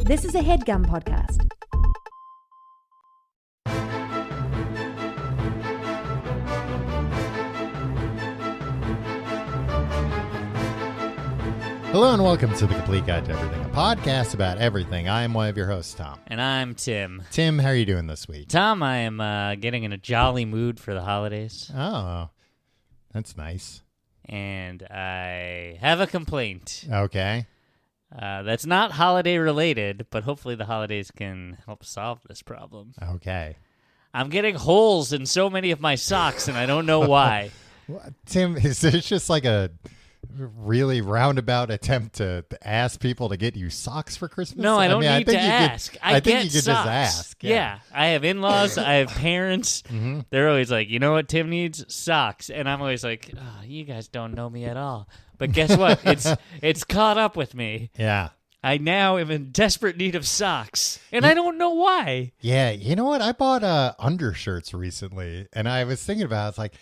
This is a HeadGum podcast. Hello and welcome to The Complete Guide to Everything, a podcast about everything. I am one of your hosts, Tom. And I'm Tim. Tim, how are you doing this week? Tom, I am getting in a jolly mood for the holidays. Oh, that's nice. And I have a complaint. Okay. That's not holiday related, but hopefully the holidays can help solve this problem. Okay. I'm getting holes in so many of my socks, and I don't know why. Tim, is this just like a really roundabout attempt to ask people to get you socks for Christmas? No, I don't need to you ask. I think get you could socks. just ask. Yeah, I have in-laws. I have parents. Mm-hmm. They're always like, you know what Tim needs? Socks. And I'm always like, oh, you guys don't know me at all. But guess what? It's caught up with me. Yeah. I now am in desperate need of socks, and I don't know why. Yeah, you know what? I bought undershirts recently, and I was thinking about it. It's like,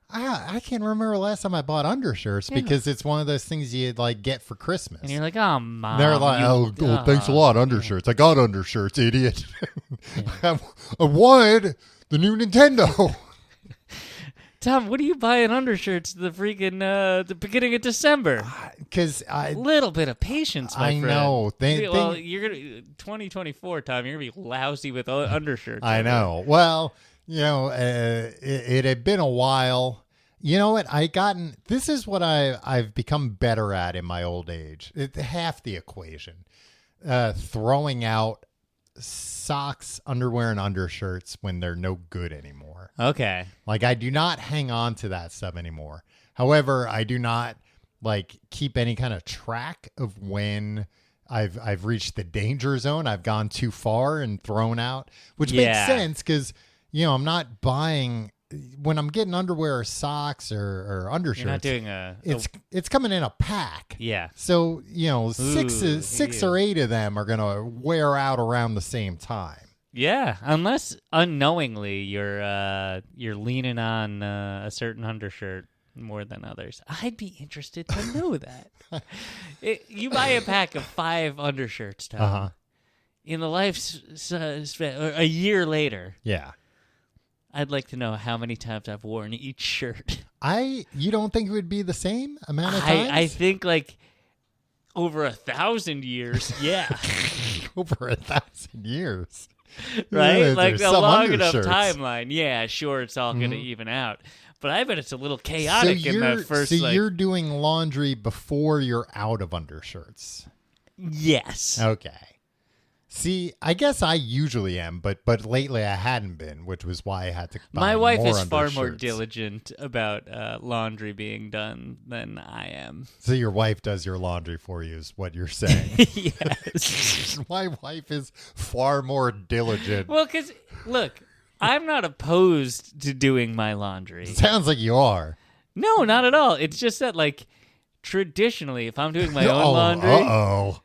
I can't remember the last time I bought undershirts because it's one of those things you like get for Christmas. And you're like, oh, Mom. They're like, thanks a lot, undershirts. I got undershirts, idiot. I wanted the new Nintendo. Tom, what are you buying undershirts the freaking the beginning of December? Because a little bit of patience, my friend. I know. You're gonna 2024, Tom. You're gonna be lousy with undershirts. I know. Well, you know, it had been a while. You know what? This is what I've become better at in my old age. Half the equation. Throwing out socks, underwear, and undershirts when they're no good anymore. Okay. Like, I do not hang on to that stuff anymore. However, I do not like keep any kind of track of when I've reached the danger zone. I've gone too far and thrown out, which makes sense because, you know, I'm not buying when I'm getting underwear or socks or undershirts. You're not doing it's coming in a pack. Yeah. So, you know, six or eight of them are going to wear out around the same time. Yeah, unless unknowingly you're leaning on a certain undershirt more than others. I'd be interested to know that. You buy a pack of 5 undershirts, Tom. Uh-huh. In the a year later. Yeah. I'd like to know how many times I've worn each shirt. You don't think it would be the same amount of times? I think like over 1,000 years. Yeah. Over 1,000 years. Right? Yeah, like a some long enough undershirts. timeline. Yeah, sure, it's all going to even out. But I bet it's a little chaotic in that first. So you're doing laundry before you're out of undershirts. Yes. Okay. See, I guess I usually am, but lately I hadn't been, which was why I had to buy My wife more is far more undershirts. diligent about laundry being done than I am. So your wife does your laundry for you is what you're saying. Yes. My wife is far more diligent. Well, because, look, I'm not opposed to doing my laundry. Sounds like you are. No, not at all. It's just that, like, traditionally, if I'm doing my own laundry... Uh-oh.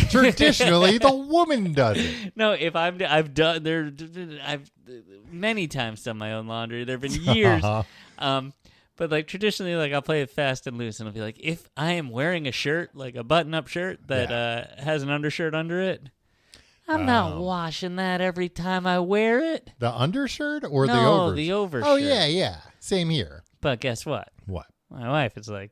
Traditionally, the woman does it. No, if I've many times done my own laundry. There have been years. But like traditionally, like I'll play it fast and loose, and I'll be like, if I am wearing a shirt, like a button-up shirt that has an undershirt under it, I'm not washing that every time I wear it. The undershirt or the No, overshirt? the overshirt. Oh yeah. Same here. But guess what? What? My wife is like,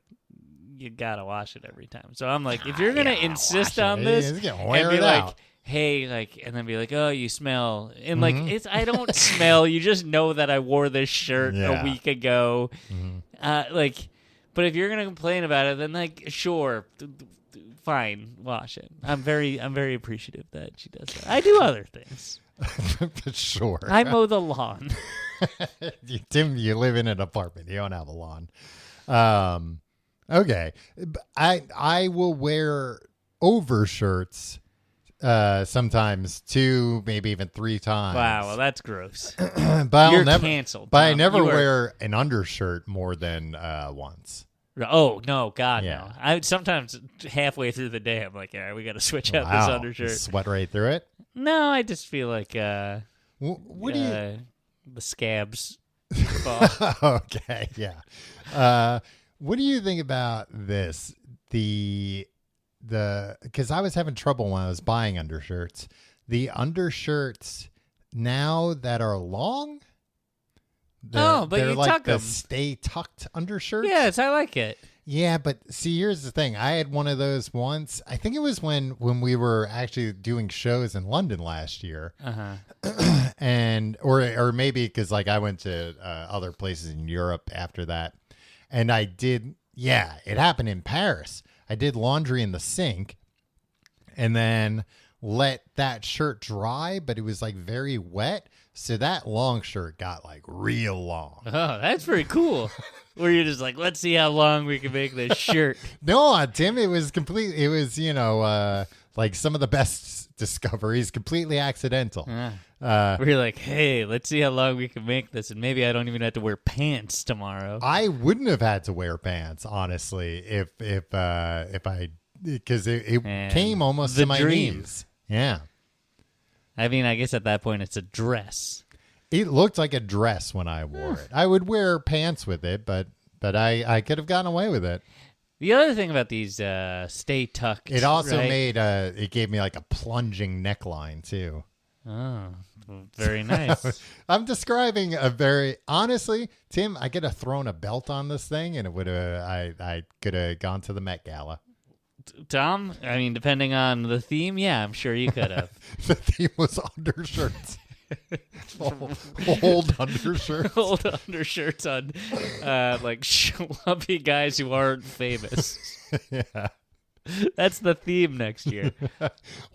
you gotta wash it every time. So I'm like, if you're gonna insist on this, and be like, hey, like, and then be like, oh, you smell, and like, I don't smell. You just know that I wore this shirt a week ago. Like, but if you're gonna complain about it, then like, sure, fine, wash it. I'm very appreciative that she does that. I do other things. Sure. I mow the lawn. Tim, you live in an apartment. You don't have a lawn. Okay. I will wear overshirts sometimes 2, maybe even 3 times. Wow, well, that's gross. But You're canceled. But I never wear an undershirt more than once. Oh, no, God, no. I sometimes halfway through the day, I'm like, all right, we got to switch out this undershirt. Sweat right through it? No, I just feel like what do you... the scabs fall. Okay, yeah. What do you think about this? The because I was having trouble when I was buying undershirts. The undershirts now that are long, but they're you like tuck the them. stay tucked undershirts. Yes, I like it. Yeah, but see, here's the thing. I had one of those once. I think it was when we were actually doing shows in London last year. And or maybe because like I went to other places in Europe after that, and I did. Yeah, it happened in Paris. I did laundry in the sink, and then let that shirt dry, but it was like very wet, so that long shirt got like real long. Oh, that's pretty cool. Where you're just like, let's see how long we can make this shirt. No, Tim, it was like some of the best discoveries, completely accidental. Where you're like, hey, let's see how long we can make this, and maybe I don't even have to wear pants tomorrow. I wouldn't have had to wear pants, honestly, if I, because it came almost to my knees. Yeah. I mean, I guess at that point it's a dress. It looked like a dress when I wore it. I would wear pants with it, but I could have gotten away with it. The other thing about these stay tucked, it also made it gave me like a plunging neckline too. Oh, very nice. I'm describing honestly, Tim, I could have thrown a belt on this thing and it would have I could have gone to the Met Gala. Tom, I mean, depending on the theme, yeah, I'm sure you could have. The theme was undershirts. Old undershirts. Old undershirts on like schlumpy guys who aren't famous. Yeah. That's the theme next year.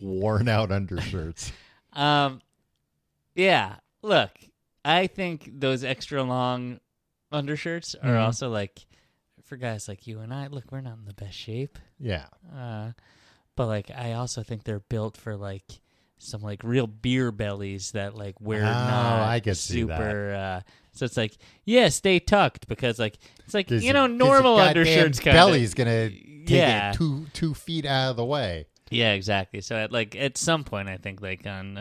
Worn out undershirts. Yeah. Look, I think those extra long undershirts are also like for guys like you and I. Look, we're not in the best shape. Yeah. But like, I also think they're built for like some like real beer bellies that like wear not I could super. So it's like, yeah, stay tucked because like it's like normal your undershirts kind belly's gonna take it 2 feet out of the way. Yeah, exactly. So at some point, I think like on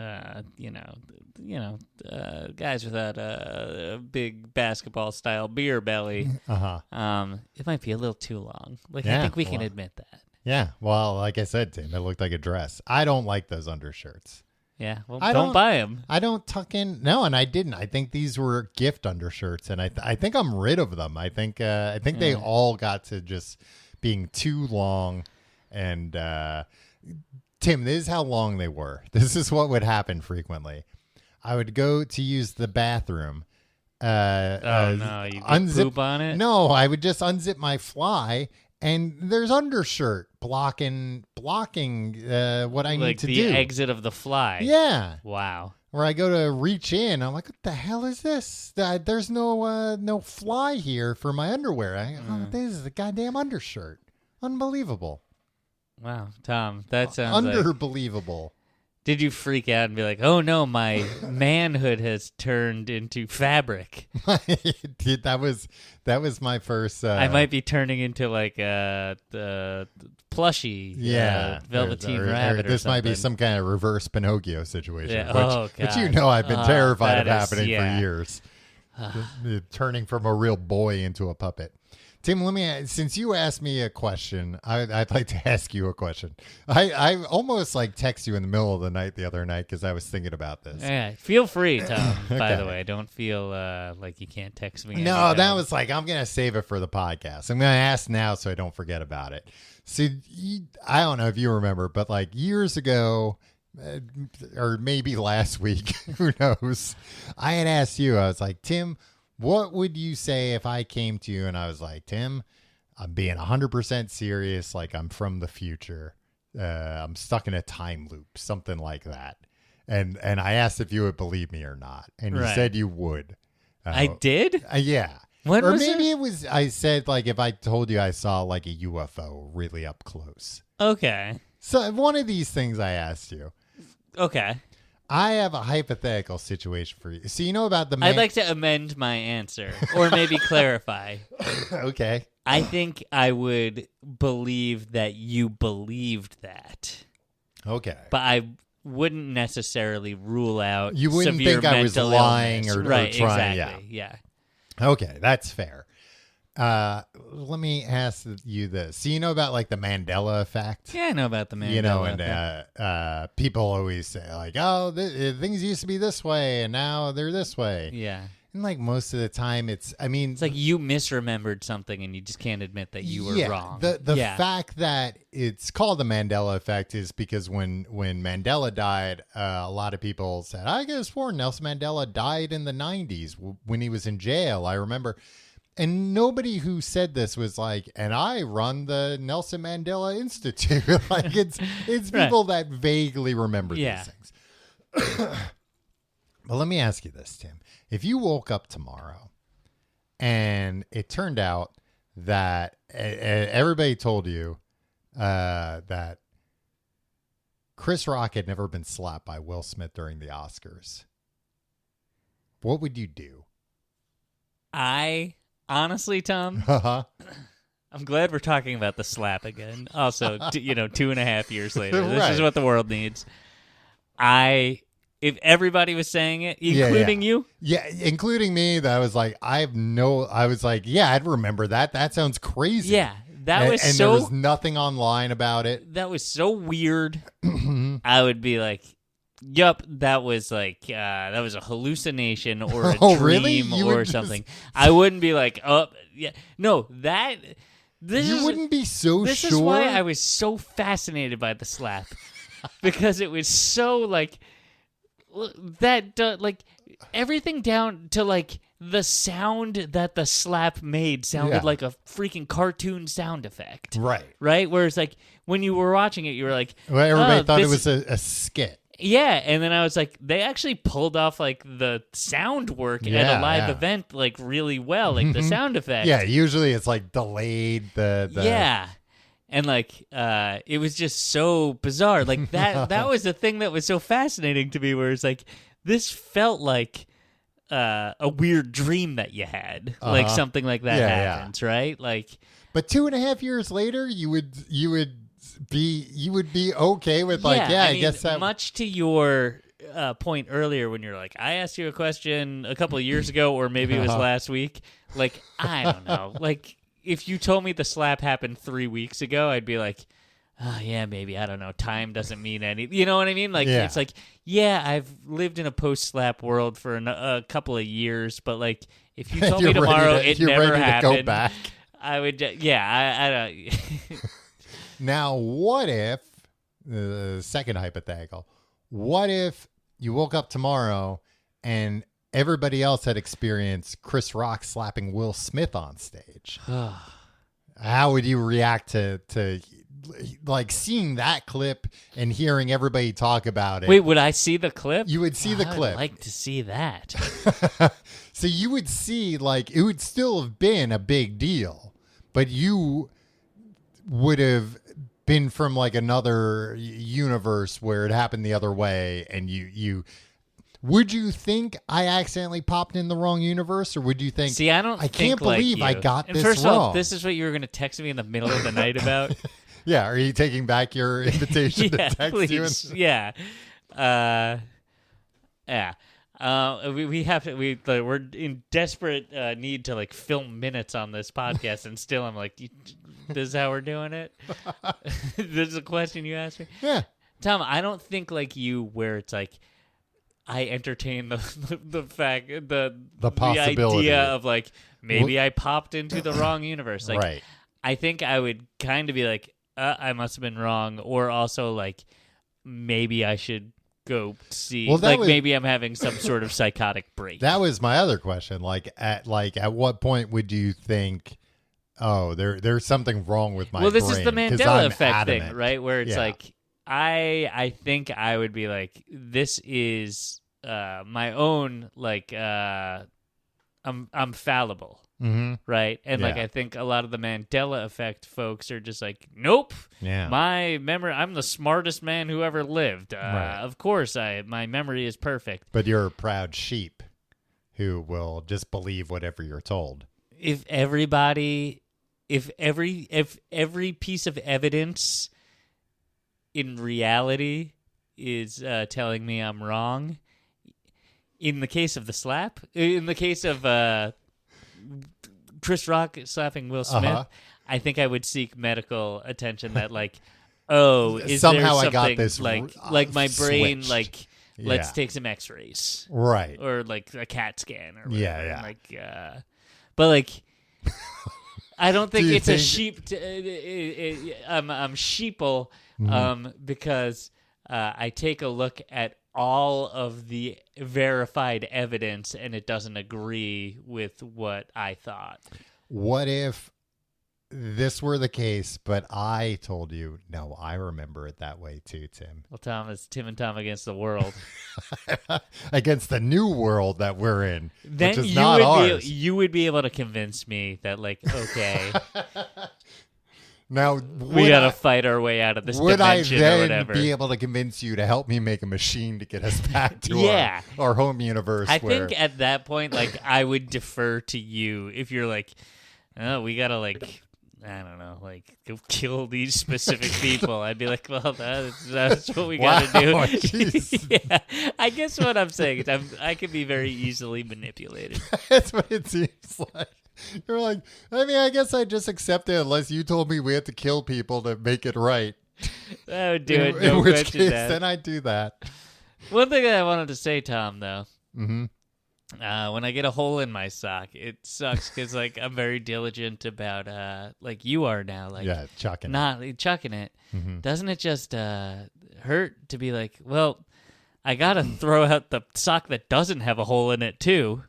guys without a big basketball style beer belly, it might be a little too long. Like I think we can admit that. Yeah, well, like I said, Tim, it looked like a dress. I don't like those undershirts. Yeah, well, don't buy them. I don't tuck in. No, and I didn't. I think these were gift undershirts, and I think I'm rid of them. I think they all got to just being too long. And Tim, this is how long they were. This is what would happen frequently. I would go to use the bathroom. No, you poop on it? No, I would just unzip my fly. And there's undershirt blocking what I need to do. Like the exit of the fly. Yeah. Wow. Where I go to reach in, I'm like, what the hell is this? There's no fly here for my underwear. This is a goddamn undershirt. Unbelievable. Wow, Tom, that sounds unbelievable. Did you freak out and be like, oh no, my manhood has turned into fabric? That was my first. I might be turning into like the plushy, velveteen rabbit. This might be some kind of reverse Pinocchio situation. Yeah. Which I've been terrified of happening for years. Turning from a real boy into a puppet. Tim, since you asked me a question, I'd like to ask you a question. I almost like text you in the middle of the night the other night because I was thinking about this. Yeah, feel free, Tom, by the way. Don't feel like you can't text me. No, anytime. that was like, I'm going to save it for the podcast. I'm going to ask now so I don't forget about it. So I don't know if you remember, but like years ago, or maybe last week, who knows, I had asked you, I was like, Tim, what would you say if I came to you and I was like, Tim, I'm being 100% serious. Like I'm from the future. I'm stuck in a time loop, something like that. And I asked if you would believe me or not. And you said you would. I did? Yeah. When or was maybe it? it was, I said like, if I told you I saw like a UFO really up close. Okay. So one of these things I asked you. Okay. I have a hypothetical situation for you. So you know about the I'd like to amend my answer or maybe clarify. Okay. I think I would believe that you believed that. Okay. But I wouldn't necessarily rule out you wouldn't severe think I was mental lying illness. or right, trying. Exactly. Yeah. Okay, that's fair. Let me ask you this. So you know about like the Mandela effect? Yeah, I know about the Mandela effect. And people always say like, oh, things used to be this way and now they're this way. Yeah. And like most of the time it's like you misremembered something and you just can't admit that you were wrong. The fact that it's called the Mandela effect is because when Mandela died, a lot of people said, I could have sworn Nelson Mandela died in the 90s when he was in jail. I remember. And nobody who said this was like, and I run the Nelson Mandela Institute. Like it's people that vaguely remember these things. But let me ask you this, Tim. If you woke up tomorrow and it turned out that everybody told you that Chris Rock had never been slapped by Will Smith during the Oscars, what would you do? Honestly, Tom, I'm glad we're talking about the slap again. Also, 2.5 years later, this is what the world needs. If everybody was saying it, including you, including me, that was like, I was like, I'd remember that. That sounds crazy. Yeah, there was nothing online about it. That was so weird. I would be like, yup, that was like that was a hallucination or a dream really? or something. I wouldn't be like, oh yeah, no, that you wouldn't be so this sure. This is why I was so fascinated by the slap because it was so like that like everything down to like the sound that the slap made sounded like a freaking cartoon sound effect. Right? Whereas like when you were watching it, you were like, well, everybody thought it was a skit. Yeah, and then I was like, they actually pulled off like the sound work at a live event like really well, like the sound effects. Yeah, usually it's like delayed. Yeah, and like it was just so bizarre. Like that was the thing that was so fascinating to me. Where it's like this felt like a weird dream that you had, like something like that happens, right? Like, but 2.5 years later, you would be okay with like, I guess that much to your point earlier when you're like, I asked you a question a couple of years ago, or maybe it was last week. Like, I don't know. Like, if you told me the slap happened 3 weeks ago, I'd be like, oh, yeah, maybe. I don't know. Time doesn't mean anything. You know what I mean? Like, it's like, I've lived in a post-slap world for a couple of years, but like, if you told me tomorrow it never happened, go back. I would. I don't. Now, what if, second hypothetical, what if you woke up tomorrow and everybody else had experienced Chris Rock slapping Will Smith on stage? How would you react to like seeing that clip and hearing everybody talk about it? Wait, would I see the clip? You would see the clip. I'd like to see that. So you would see, like, it would still have been a big deal, but you would have been from like another universe where it happened the other way, and you would you think I accidentally popped in the wrong universe, or would you think, see, I can't believe like I got and this first wrong? Of all, this is what you were going to text me in the middle of the night about. Yeah, are you taking back your invitation to text please. you? Yeah. We have to. We're in desperate need to like film minutes on this podcast, and still I'm like, this is how we're doing it. This is a question you asked me. Yeah, Tom, I don't think like you, where it's like I entertain the fact the possibility, idea of like maybe I popped into the wrong universe. Like, right. I think I would kind of be like, I must have been wrong, or also like maybe I should go see. Well, maybe I'm having some sort of psychotic break. That was my other question. At what point would you think, oh, there's something wrong with my brain? Well, this is the Mandela effect thing, right? Where it's like I think I would be like, this is my own like I'm fallible. Mm-hmm. Right? And like I think a lot of the Mandela effect folks are just like, nope. Yeah. My memory, I'm the smartest man who ever lived. Right. Of course my memory is perfect. But you're a proud sheep who will just believe whatever you're told. If every piece of evidence in reality is telling me I'm wrong, in the case of the slap, in the case of Chris Rock slapping Will Smith, Uh-huh. I think I would seek medical attention that like, oh, is Somehow there I got something this like my brain switched. like let's take some X-rays, right, or like a CAT scan, or whatever. Yeah. Like, but like. I don't think it's a sheep. I'm sheeple because I take a look at all of the verified evidence and it doesn't agree with what I thought. What if this were the case, but I told you, no, I remember it that way too, Tim. Well, Tom, it's Tim and Tom against the world. Against the new world that we're in, Then which is not ours. You would be able to convince me that, like, okay, now we got to fight our way out of this dimension would I then or whatever. be able to convince you to help me make a machine to get us back to our home universe? I think at that point, like, I would defer to you if you're like, oh, we got to, like, I don't know, like, go kill these specific people. I'd be like, well, that's what we got to do. Yeah, I guess what I'm saying is I can be very easily manipulated. That's what it seems like. You're like, I mean, I guess I just accept it unless you told me we have to kill people to make it right. I would do it. In No which question case, that. then I'd do that. One thing that I wanted to say, Tom, though. Mm-hmm. When I get a hole in my sock, it sucks because like I'm very diligent about like you are now, like chucking it. Mm-hmm. Doesn't it just hurt to be like, well, I gotta throw out the sock that doesn't have a hole in it too?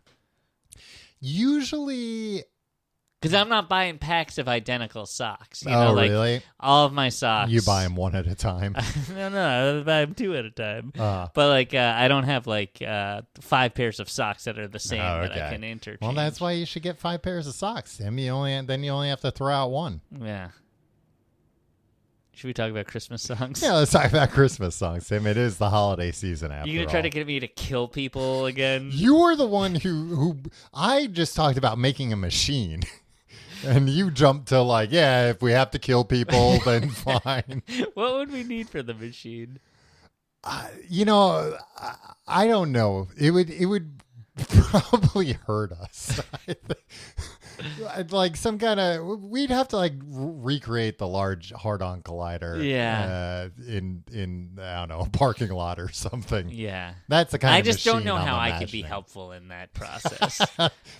Usually, because I'm not buying packs of identical socks. You know, like, really? All of my socks. You buy them one at a time. No, I buy them two at a time. But like, I don't have like 5 pairs of socks that are the same that I can interchange. Well, that's why you should get 5 pairs of socks, Tim. You only have to throw out one. Yeah. Should we talk about Christmas songs? Yeah, let's talk about Christmas songs, Tim. It is the holiday season after all. You gonna try to get me to kill people again? You were the one who I just talked about making a machine. And you jumped to like, yeah, if we have to kill people, then fine. What would we need for the machine? You know, I don't know. It would probably hurt us. Like some kind of, we'd have to like recreate the large hard-on collider. Yeah. In I don't know, a parking lot or something. Yeah. That's the kind of I just don't know machine how I'm I could be imagining. helpful in that process.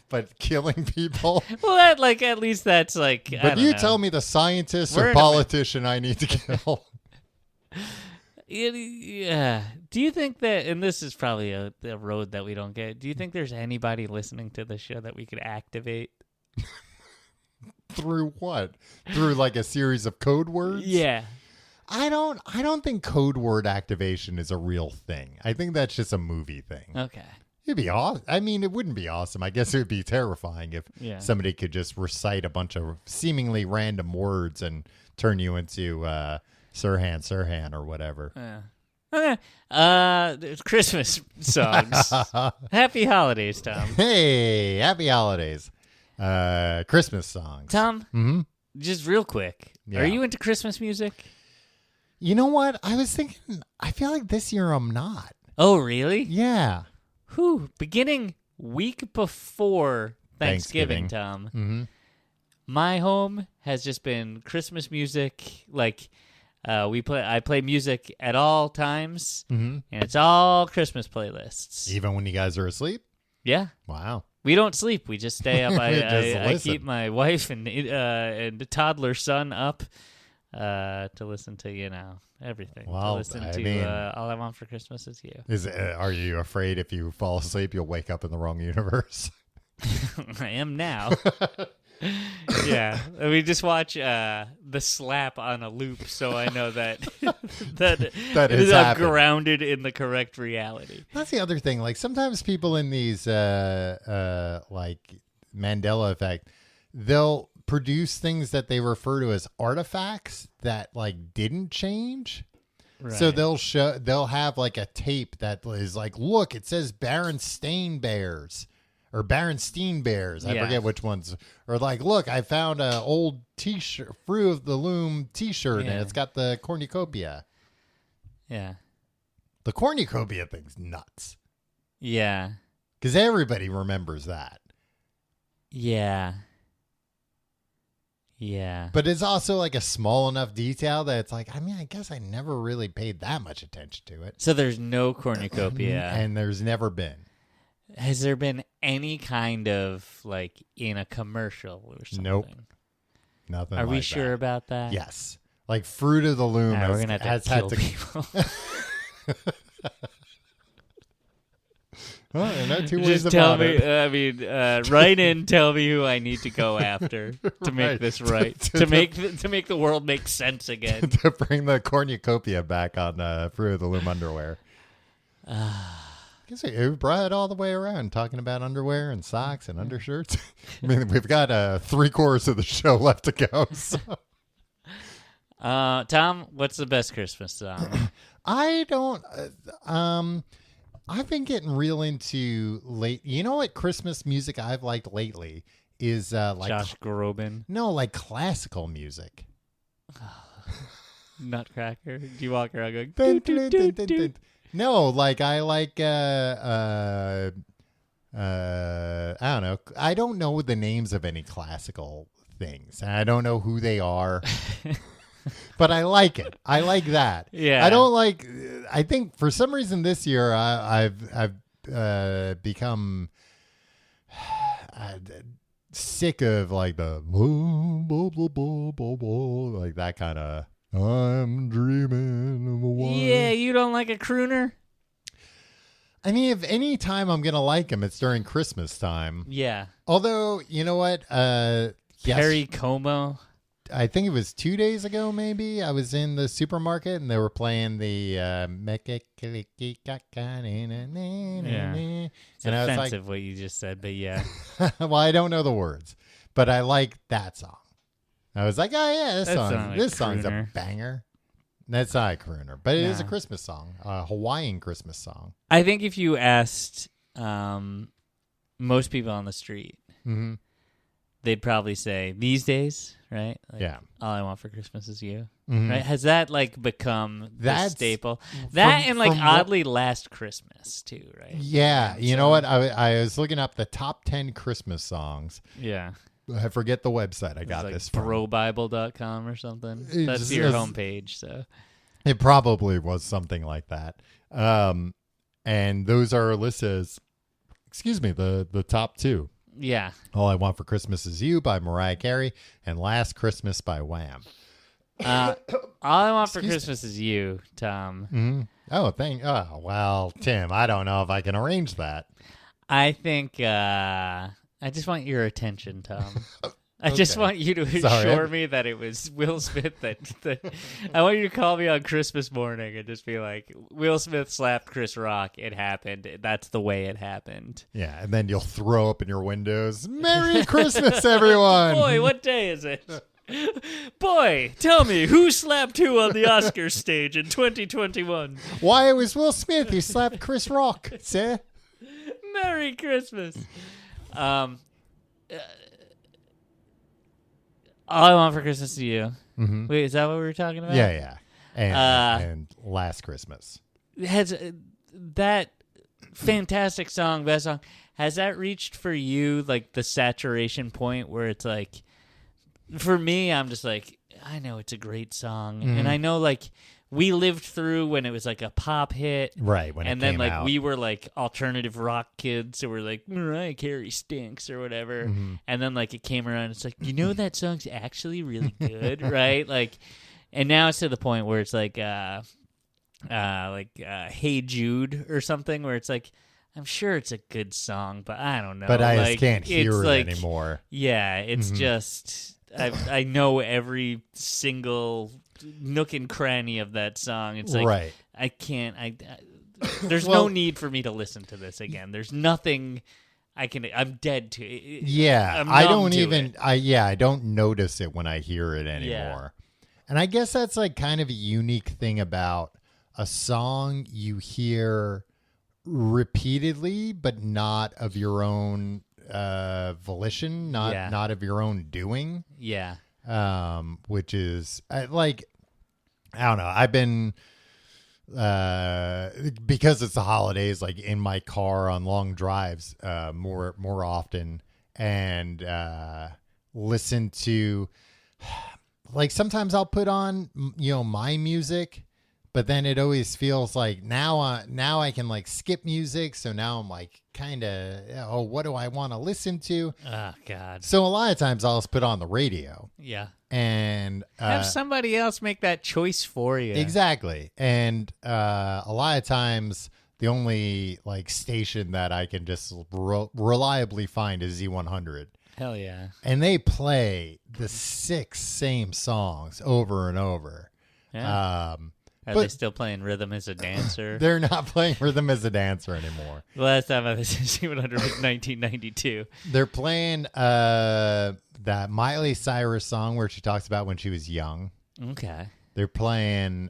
But killing people. Well, that like at least that's like. But I don't you know. tell me the scientist We're or in a- politician I need to kill. Yeah. Do you think that, and this is probably a road that we don't get, do you think there's anybody listening to the show that we could activate? Through what? Through like a series of code words? Yeah. I don't think code word activation is a real thing. I think that's just a movie thing. Okay. It'd be awesome. I mean, it wouldn't be awesome. I guess it would be terrifying if somebody could just recite a bunch of seemingly random words and turn you into Sirhan or whatever. Yeah. Okay. There's Christmas songs. Happy holidays, Tom. Hey, happy holidays. Christmas songs. Tom, just real quick. Yeah. Are you into Christmas music? You know what? I was thinking, I feel like this year I'm not. Oh, really? Yeah. Whew. Beginning week before Thanksgiving. Tom. Mm-hmm. My home has just been Christmas music. Like, I play music at all times, and it's all Christmas playlists. Even when you guys are asleep? Yeah. Wow. We don't sleep. We just stay up. I listen. keep my wife and toddler son up to listen to, everything. Well, to listen to mean, All I Want for Christmas Is You. Are you afraid if you fall asleep you'll wake up in the wrong universe? I am now. Yeah, we just watch The Slap on a loop, so I know that That it is happened. grounded in the correct reality. That's the other thing. Like sometimes people in these like Mandela effect, they'll produce things that they refer to as artifacts that like didn't change. Right. So they'll have like a tape that is like, look, it says Berenstain Bears or Berenstein Bears. I forget which ones. Or like, look, I found an old T-shirt, Fruit of the Loom T-shirt, and it's got the cornucopia. Yeah. The cornucopia thing's nuts. Yeah. Because everybody remembers that. Yeah. Yeah. But it's also like a small enough detail that it's like, I mean, I guess I never really paid that much attention to it. So there's no cornucopia. And there's never been. Has there been any kind of, like, in a commercial or something? Nope. Nothing. Are like we sure that. about that? Yes. Like Fruit of the Loom we're gonna have to kill people. Well, no two ways Just about tell me. it. Write in. Tell me who I need to go after to make this right. to make the world make sense again. To bring the cornucopia back on Fruit of the Loom underwear. I guess we brought it all the way around, talking about underwear and socks and undershirts. I mean, we've got 3/4 of the show left to go. So. Tom, what's the best Christmas song? I don't. I've been getting real into late. You know what Christmas music I've liked lately is like Josh Groban. No, like classical music. Nutcracker. Do you walk around going? Dun, dun, dun, dun, dun. No, like I like I don't know. I don't know the names of any classical things. I don't know who they are. But I like it. I like that. Yeah. I don't like. I think for some reason this year I've become sick of like the like that kind of. I'm dreaming of a while. Yeah, you don't like a crooner? I mean, if any time I'm gonna like him, it's during Christmas time. Yeah. Although you know what, yes, Perry Como. I think it was 2 days ago, maybe. I was in the supermarket and they were playing the Yeah. and It's I was offensive what you just said, but yeah. like, well, I don't know the words, but I like that song. I was like, oh yeah, this song's a banger. That's not a crooner, but it is a Christmas song, a Hawaiian Christmas song. I think if you asked most people on the street, Mm-hmm. they'd probably say these days, right? Like, Yeah. All I want for Christmas is you. Mm-hmm. Right? Has that like become the That's staple? That from- and like from oddly Last Christmas too, right? Yeah, you know what? I was looking up the top 10 Christmas songs. Yeah. I forget the website I got like this from. brobible.com or something. It That's just your is- homepage, so. It probably was something like that. And those are listed as, the top 2. Yeah. All I Want for Christmas Is You by Mariah Carey and Last Christmas by Wham. All I Want for Christmas Is You, Tom. Mm-hmm. Oh, well, Tim, I don't know if I can arrange that. I think I just want your attention, Tom. I just want you to assure me that it was Will Smith that I want you to call me on Christmas morning and just be like, Will Smith slapped Chris Rock. It happened. That's the way it happened. Yeah, and then you'll throw up in your windows. Merry Christmas, everyone. Boy, what day is it? Boy, tell me, who slapped who on the Oscars stage in 2021? Why, it was Will Smith. He slapped Chris Rock, sir. Merry Christmas. All I Want for Christmas Is You. Mm-hmm. Wait, is that what we were talking about? Yeah. And Last Christmas. Has that fantastic song, best song, has that reached for you like the saturation point where it's like, for me, I'm just like, I know it's a great song. Mm-hmm. And I know like we lived through when it was like a pop hit. Right, when it and then came like out. we were like alternative rock kids, so we're like Mariah Carey stinks or whatever. Mm-hmm. And then like it came around, it's like, you know, that song's actually really good, right? Like, and now it's to the point where it's like Hey Jude or something, where it's like, I'm sure it's a good song, but I don't know. But I like, just can't hear it's it like, anymore. Yeah, it's just I know every single nook and cranny of that song. It's like, right. I can't. There's no need for me to listen to this again. There's nothing I can. I'm dead to it. Yeah, I don't even. I don't notice it when I hear it anymore. And I guess that's like kind of a unique thing about a song you hear repeatedly, but not of your own volition, not of your own doing. Yeah. Which is like, I don't know. I've been because it's the holidays, like in my car on long drives more often, and listen to like sometimes I'll put on, my music, but then it always feels like now I can like skip music. So now I'm like kind of, what do I want to listen to? Oh, God. So a lot of times I'll just put on the radio. Yeah. And have somebody else make that choice for you. Exactly. And a lot of times the only like station that I can just reliably find is Z100. Hell yeah. And they play the 6 same songs over and over. Yeah. Are they still playing Rhythm as a Dancer? They're not playing Rhythm as a Dancer anymore. The last time I was in Z100 was 1992. They're playing that Miley Cyrus song where she talks about when she was young. Okay. They're playing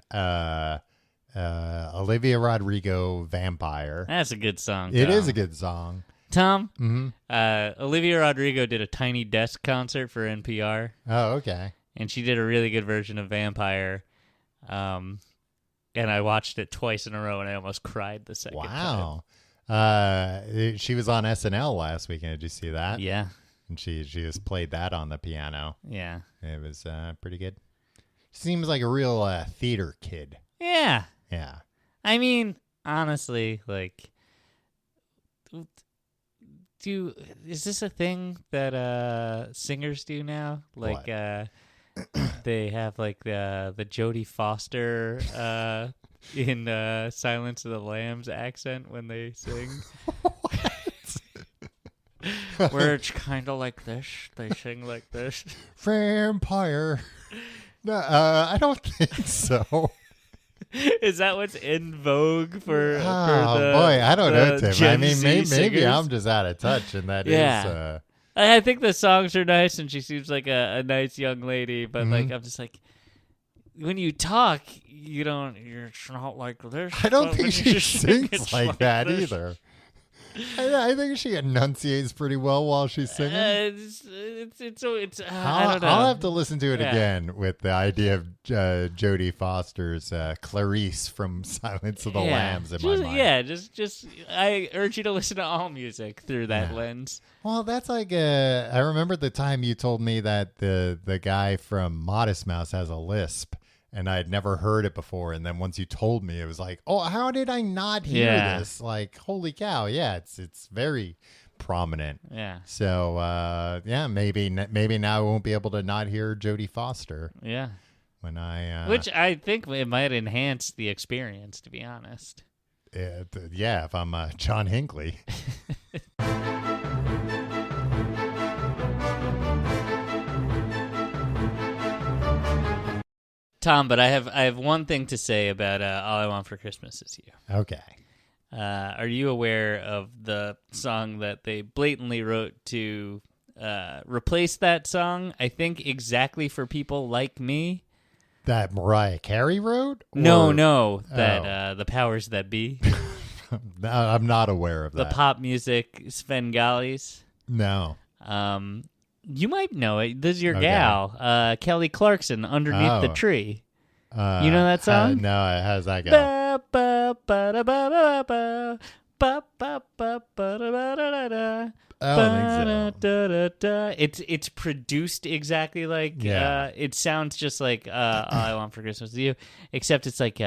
Olivia Rodrigo, Vampire. That's a good song, Tom. It is a good song. Tom, Mm-hmm. Olivia Rodrigo did a Tiny Desk concert for NPR. Oh, okay. And she did a really good version of Vampire. And I watched it twice in a row, and I almost cried the second time. Wow. She was on SNL last weekend. Did you see that? Yeah. And she just played that on the piano. Yeah. It was pretty good. Seems like a real theater kid. Yeah. Yeah. I mean, honestly, like, is this a thing that singers do now? Like, they have like the Jodie Foster in Silence of the Lambs accent when they sing. Where it's kind of like this. They sing like this. Vampire. No, I don't think so. Is that what's in vogue for boy, the I don't know, Tim. Gen I mean, Z maybe I'm just out of touch, and that is. I think the songs are nice, and she seems like a nice young lady. But like, I'm just like, when you talk, you're not like this. I don't think she sings like that either. I think she enunciates pretty well while she's singing. I don't know. I'll have to listen to it again with the idea of Jodie Foster's Clarice from Silence of the Lambs in my mind. Yeah, just I urge you to listen to all music through that lens. Well, that's like I remember the time you told me that the guy from Modest Mouse has a lisp. And I'd never heard it before. And then once you told me, it was like, oh, how did I not hear this? Like, holy cow. Yeah, it's very prominent. Yeah. So, maybe now I won't be able to not hear Jodie Foster. Yeah. When I... Which I think it might enhance the experience, to be honest. If I'm John Hinckley. Tom, but I have one thing to say about All I Want for Christmas Is You. Okay. Are you aware of the song that they blatantly wrote to replace that song? I think exactly for people like me. That Mariah Carey wrote? No. That the powers that be. No, I'm not aware of that. The pop music Svengalis. No. You might know it. This is your gal, Kelly Clarkson, Underneath the Tree. You know that song? No, how's that go? I don't think so. It's produced exactly like it sounds just like All I Want for Christmas Is You, except it's like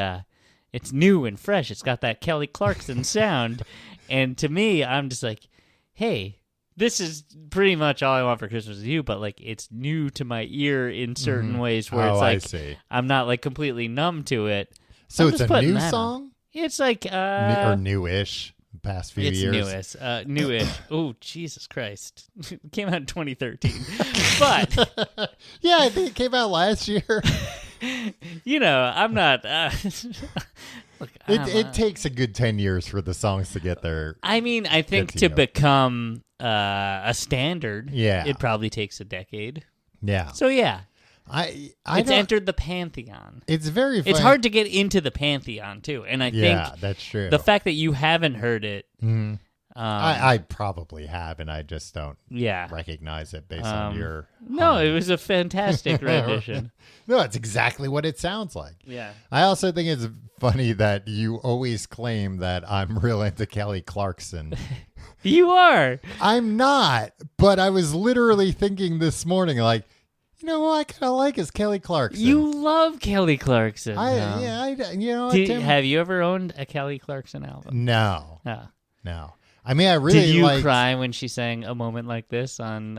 it's new and fresh. It's got that Kelly Clarkson sound, and to me, I'm just like, hey, this is pretty much All I Want for Christmas Is You, but like it's new to my ear in certain ways where it's like I see. I'm not like completely numb to it. So it's a new song? It's like or newish. Past few years. It's newish. Oh, Jesus Christ. It came out in 2013. But yeah, I think it came out last year. I'm not look, it takes a good 10 years for the songs to get there. I mean, I think to become a standard, it probably takes a decade. Yeah. So yeah. It's entered the pantheon. It's very funny. It's hard to get into the pantheon too, and I think that's true. The fact that you haven't heard it, I probably have, and I just don't Yeah. recognize it based on your... No, it was a fantastic rendition. No, it's exactly what it sounds like. Yeah. I also think it's funny that you always claim that I'm real into Kelly Clarkson. You are. I'm not, but I was literally thinking this morning, like, You know who I kind of like is Kelly Clarkson. You love Kelly Clarkson. Have you ever owned a Kelly Clarkson album? No. No. No. I mean, I really Did you liked cry when she sang A Moment Like This on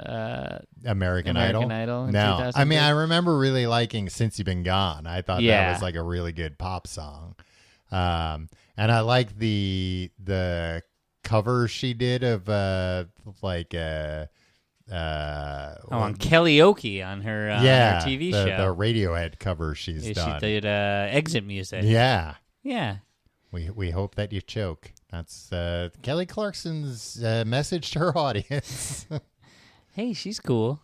American Idol? In no. 2002? I mean, I remember really liking Since You've Been Gone. I thought that was like a really good pop song. And I like the cover she did of on Kellyoke on her TV show. The Radiohead cover she's done. She did Exit Music. Yeah. Yeah. We hope that you choke. That's Kelly Clarkson's message to her audience. Hey, she's cool.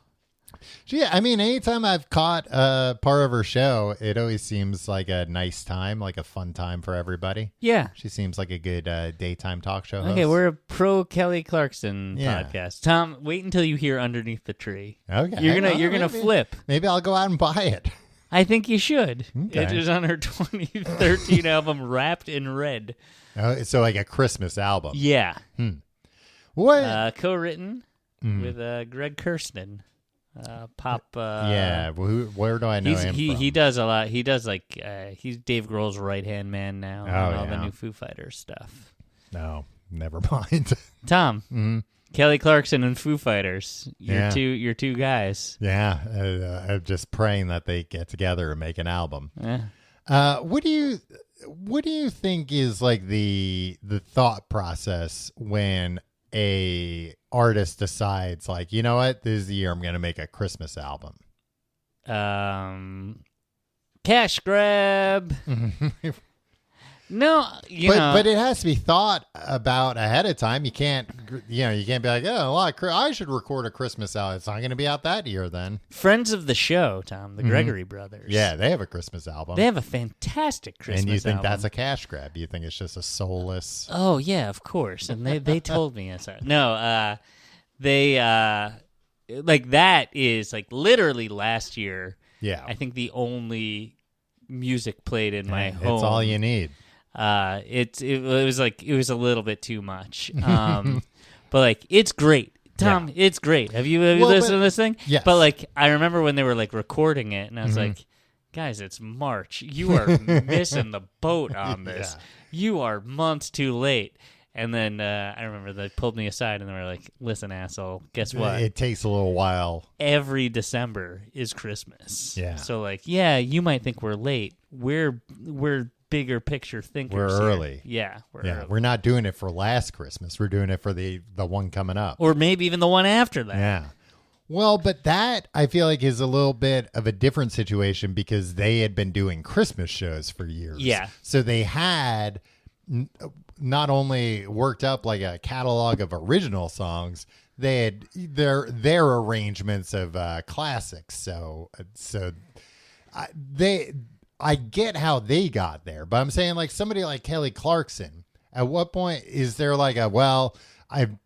I mean, anytime I've caught part of her show, it always seems like a nice time, like a fun time for everybody. Yeah. She seems like a good daytime talk show host. Okay, we're a pro Kelly Clarkson podcast. Tom, wait until you hear Underneath the Tree. Okay. You're gonna flip. Maybe I'll go out and buy it. I think you should. Okay. It is on her 2013 album Wrapped in Red. So like a Christmas album. Yeah. What? Co-written with Greg Kirsten. Pop. Where do I know him from? He does a lot. He does he's Dave Grohl's right-hand man now on all the new Foo Fighters stuff. No, never mind. Tom. Kelly Clarkson and Foo Fighters. You're two guys. Yeah, I'm just praying that they get together and make an album. Yeah. What do you think is like the thought process when a artist decides, like, you know what, this is the year I'm going to make a Christmas album? Cash grab. No, but it has to be thought about ahead of time. You can't be like, oh, well, I should record a Christmas album. It's not going to be out that year then. Friends of the show, Tom, the Gregory brothers. Yeah, they have a Christmas album. They have a fantastic Christmas album. And you think that's a cash grab? You think it's just a soulless? Oh yeah, of course. And they told me it's no. They like that is like literally last year. Yeah, I think the only music played in my home. It's all you need. It was a little bit too much. But like it's great. Tom, it's great. Have you listened to this thing? Yes. But like I remember when they were like recording it and I was like, guys, it's March. You are missing the boat on this. Yeah. You are months too late. And then I remember they pulled me aside and they were like, listen, asshole, guess what? It takes a little while. Every December is Christmas. Yeah. So like, yeah, you might think we're late. We're bigger picture thinkers. We're early. Yeah, early. We're not doing it for last Christmas. We're doing it for the one coming up. Or maybe even the one after that. Yeah. Well, but that I feel like is a little bit of a different situation because they had been doing Christmas shows for years. Yeah. So they had not only worked up like a catalog of original songs, they had their arrangements of classics. So I get how they got there, but I'm saying like somebody like Kelly Clarkson, at what point is there like I've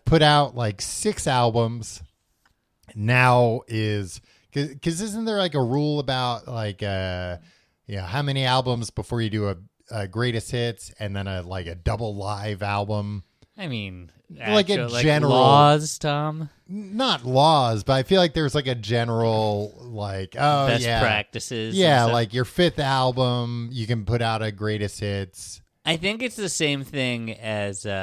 put out like 6 albums now because isn't there like a rule about like how many albums before you do a greatest hits and then a double live album? I mean, like a general laws, Tom. Not laws, but I feel like there's like a general best practices. Yeah, like your 5th album, you can put out a greatest hits. I think it's the same thing as when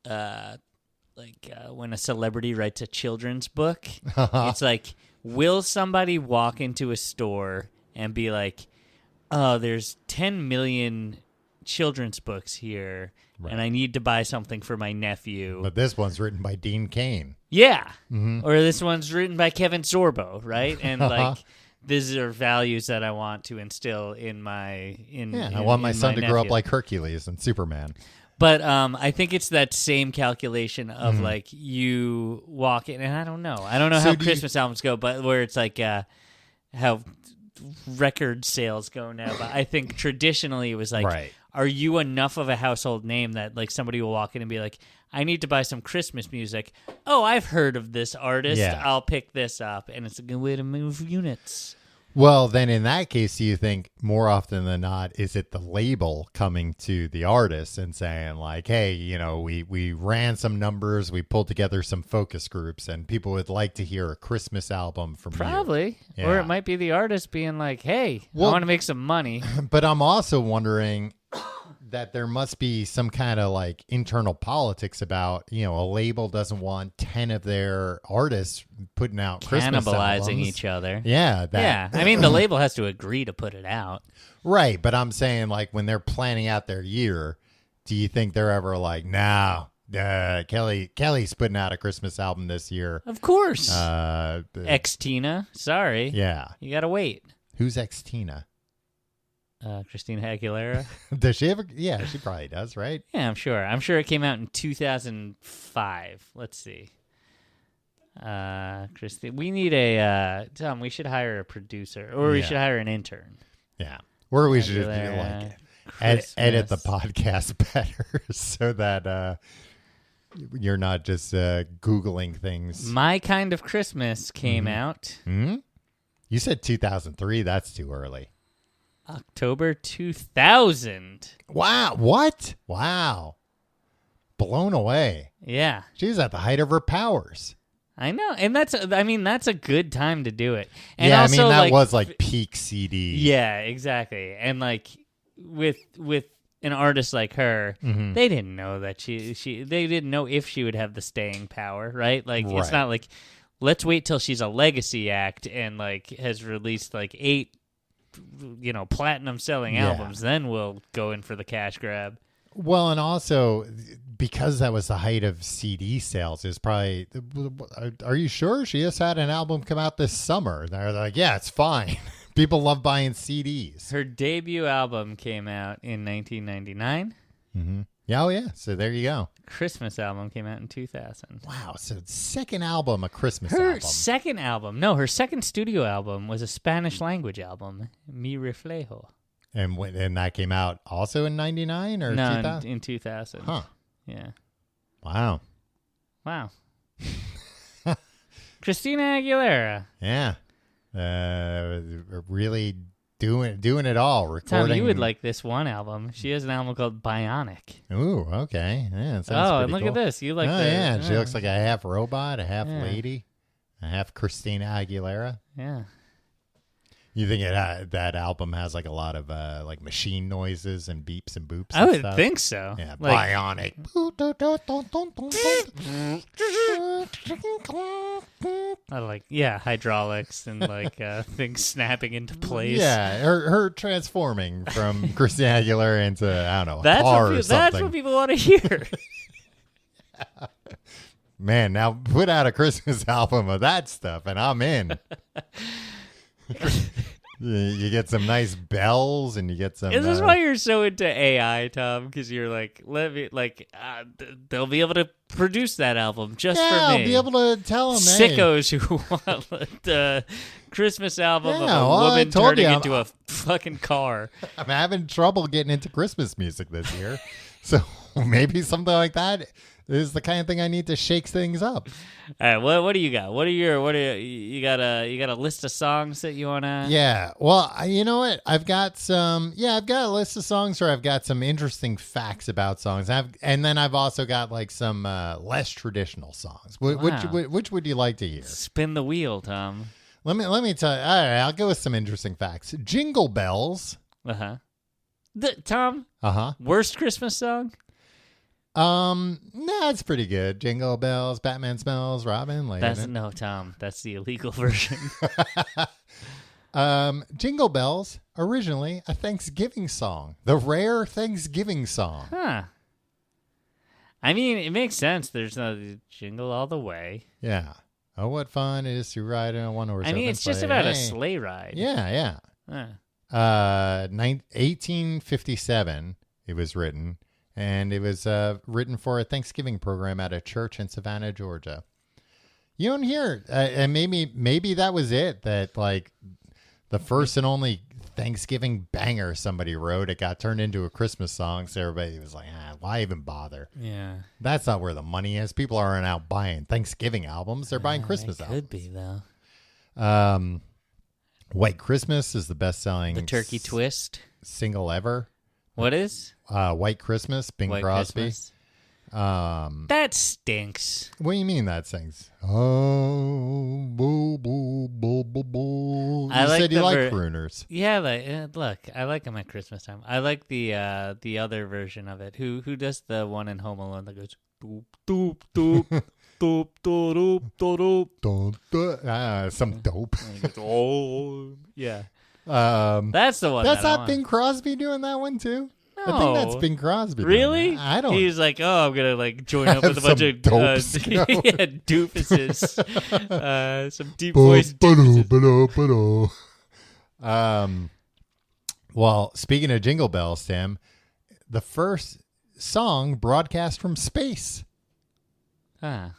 a celebrity writes a children's book. It's like, will somebody walk into a store and be like, oh, there's 10 million children's books here, right, and I need to buy something for my nephew. But this one's written by Dean Cain. Yeah. Or this one's written by Kevin Sorbo, right? And like, these are values that I want to instill in my I want my son to grow up nephew. like Hercules and Superman. But I think it's that same calculation of like you walk in, and I don't know how Christmas albums go, but where it's like how record sales go now. But I think traditionally it was like, right, are you enough of a household name that like somebody will walk in and be like, I need to buy some Christmas music. Oh, I've heard of this artist. Yeah. I'll pick this up, and it's a good way to move units. Well, then in that case, do you think more often than not, is it the label coming to the artist and saying like, hey, we ran some numbers, we pulled together some focus groups, and people would like to hear a Christmas album from you. Probably. Yeah. Or it might be the artist being like, hey, I want to make some money. But I'm also wondering that there must be some kind of like internal politics about, a label doesn't want 10 of their artists putting out Christmas albums. Cannibalizing each other. Yeah. Yeah. I mean, the label has to agree to put it out. Right. But I'm saying like when they're planning out their year, do you think they're ever like, no, Kelly's putting out a Christmas album this year? Of course. Ex-Tina. Sorry. Yeah. You got to wait. Who's ex-Tina? Christina Aguilera. Does she ever? Yeah, she probably does, right? Yeah, I'm sure. I'm sure it came out in 2005. Let's see. Christine, we need Tom, we should hire a producer, or we should hire an intern. Yeah. Or we should just edit the podcast better so that you're not just Googling things. My Kind of Christmas came out. Mm-hmm. You said 2003. That's too early. October 2000. Wow. What? Wow. Blown away. Yeah. She's at the height of her powers. I know. And that's a good time to do it. And yeah, also, that was like peak CD. Yeah, exactly. And like with an artist like her, they didn't know that they didn't know if she would have the staying power, right? Like It's not like let's wait till she's a legacy act and like has released like 8 platinum selling albums, then we'll go in for the cash grab. Well, and also because that was the height of CD sales, is probably. Are you sure she just had an album come out this summer? They're like, yeah, it's fine. People love buying CDs. Her debut album came out in 1999. Mm-hmm. Yeah, oh yeah. So there you go. Christmas album came out in 2000. Wow. So second album, a Christmas album. Her second studio album was a Spanish language album, Mi Reflejo. And that came out also in 99 or 2000? In 2000. Huh. Yeah. Wow. Christina Aguilera. Yeah. Really doing it all. Recording. Tom, you would like this one album. She has an album called Bionic. Ooh, okay. Yeah, and look cool. at this. You like yeah. She looks like a half robot, a half lady, a half Christina Aguilera. Yeah. You think that album has like a lot of like machine noises and beeps and boops? I would stuff? think so. Yeah, like, Bionic. I like hydraulics and like things snapping into place. Yeah, her transforming from Christina Aguilera into a car or something. That's what people want to hear. Man, now put out a Christmas album of that stuff, and I'm in. You get some nice bells, and you get some. Is this why you're so into AI, Tom? Because you're like, they'll be able to produce that album just for me. I'll be able to tell them. Sickos who want the Christmas album of a woman turning into a fucking car. I'm having trouble getting into Christmas music this year, so maybe something like that is the kind of thing I need to shake things up. All right, what do you got? You got a list of songs that you wanna? Yeah, well, you know what? I've got a list of songs, or I've got some interesting facts about songs. And then I've also got like some less traditional songs. Which would you like to hear? Spin the wheel, Tom. Let me tell you. All right, I'll go with some interesting facts. Jingle Bells. Tom. Worst Christmas song? Nah, it's pretty good. Jingle Bells, Batman Smells, Robin. No, Tom. That's the illegal version. Jingle Bells, originally a Thanksgiving song. The rare Thanksgiving song. Huh. I mean, it makes sense. There's no jingle all the way. Yeah. Oh, what fun it is to ride in a one-horse. I mean, it's just about a sleigh ride. Yeah. 1857, it was written. And it was written for a Thanksgiving program at a church in Savannah, Georgia. You don't hear, and maybe that was it. That like the first and only Thanksgiving banger somebody wrote. It got turned into a Christmas song, so everybody was like, why even bother? Yeah, that's not where the money is. People aren't out buying Thanksgiving albums; they're buying Christmas albums. Could be though. White Christmas is the best-selling The Turkey Twist. single ever. What is? White Christmas, Bing White Crosby. Christmas. That stinks. What do you mean that sings? Oh, boo, boo, boo, boo, boo. You said you like crooners. Yeah, look, I like them at Christmas time. I like the other version of it. Who does the one in Home Alone that goes doop doop doop doop doop doop doop? Some dope. Oh, yeah. That's the one. That's not Bing Crosby doing that one too. No. I think that's Bing Crosby. Really? I don't. He's like, oh, I'm gonna join up with a bunch of doofuses, some deep voice doofuses. Well, speaking of Jingle Bells, Tim, the first song broadcast from space. I'm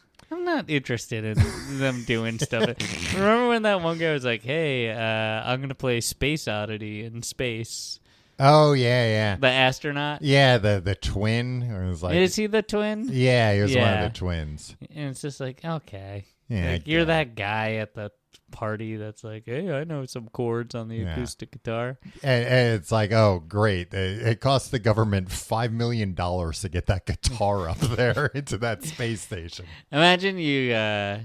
not interested in them doing stuff. Remember when that one guy was like, "Hey, I'm gonna play Space Oddity in space." Oh yeah. The astronaut. Yeah, the twin. It was like, is he the twin? Yeah, he was one of the twins. And it's just like, okay, yeah, you're that guy at the party that's like, hey, I know some chords on the acoustic guitar. And it's like, oh, great. It cost the government $5 million to get that guitar up there into that space station. Imagine you're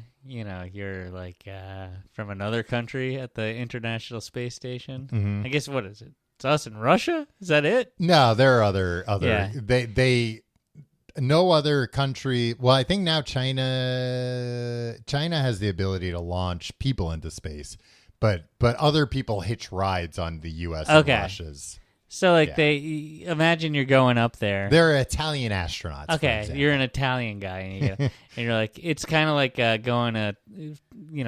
from another country at the International Space Station. Mm-hmm. I guess, what is it? It's us in Russia? Is that it? No, there are other. Yeah. They no other country. Well, I think now China has the ability to launch people into space, but other people hitch rides on the U.S. and Russia's. So, they imagine you're going up there. They're Italian astronauts. Okay, you're an Italian guy, and you're like, it's kind of like going to,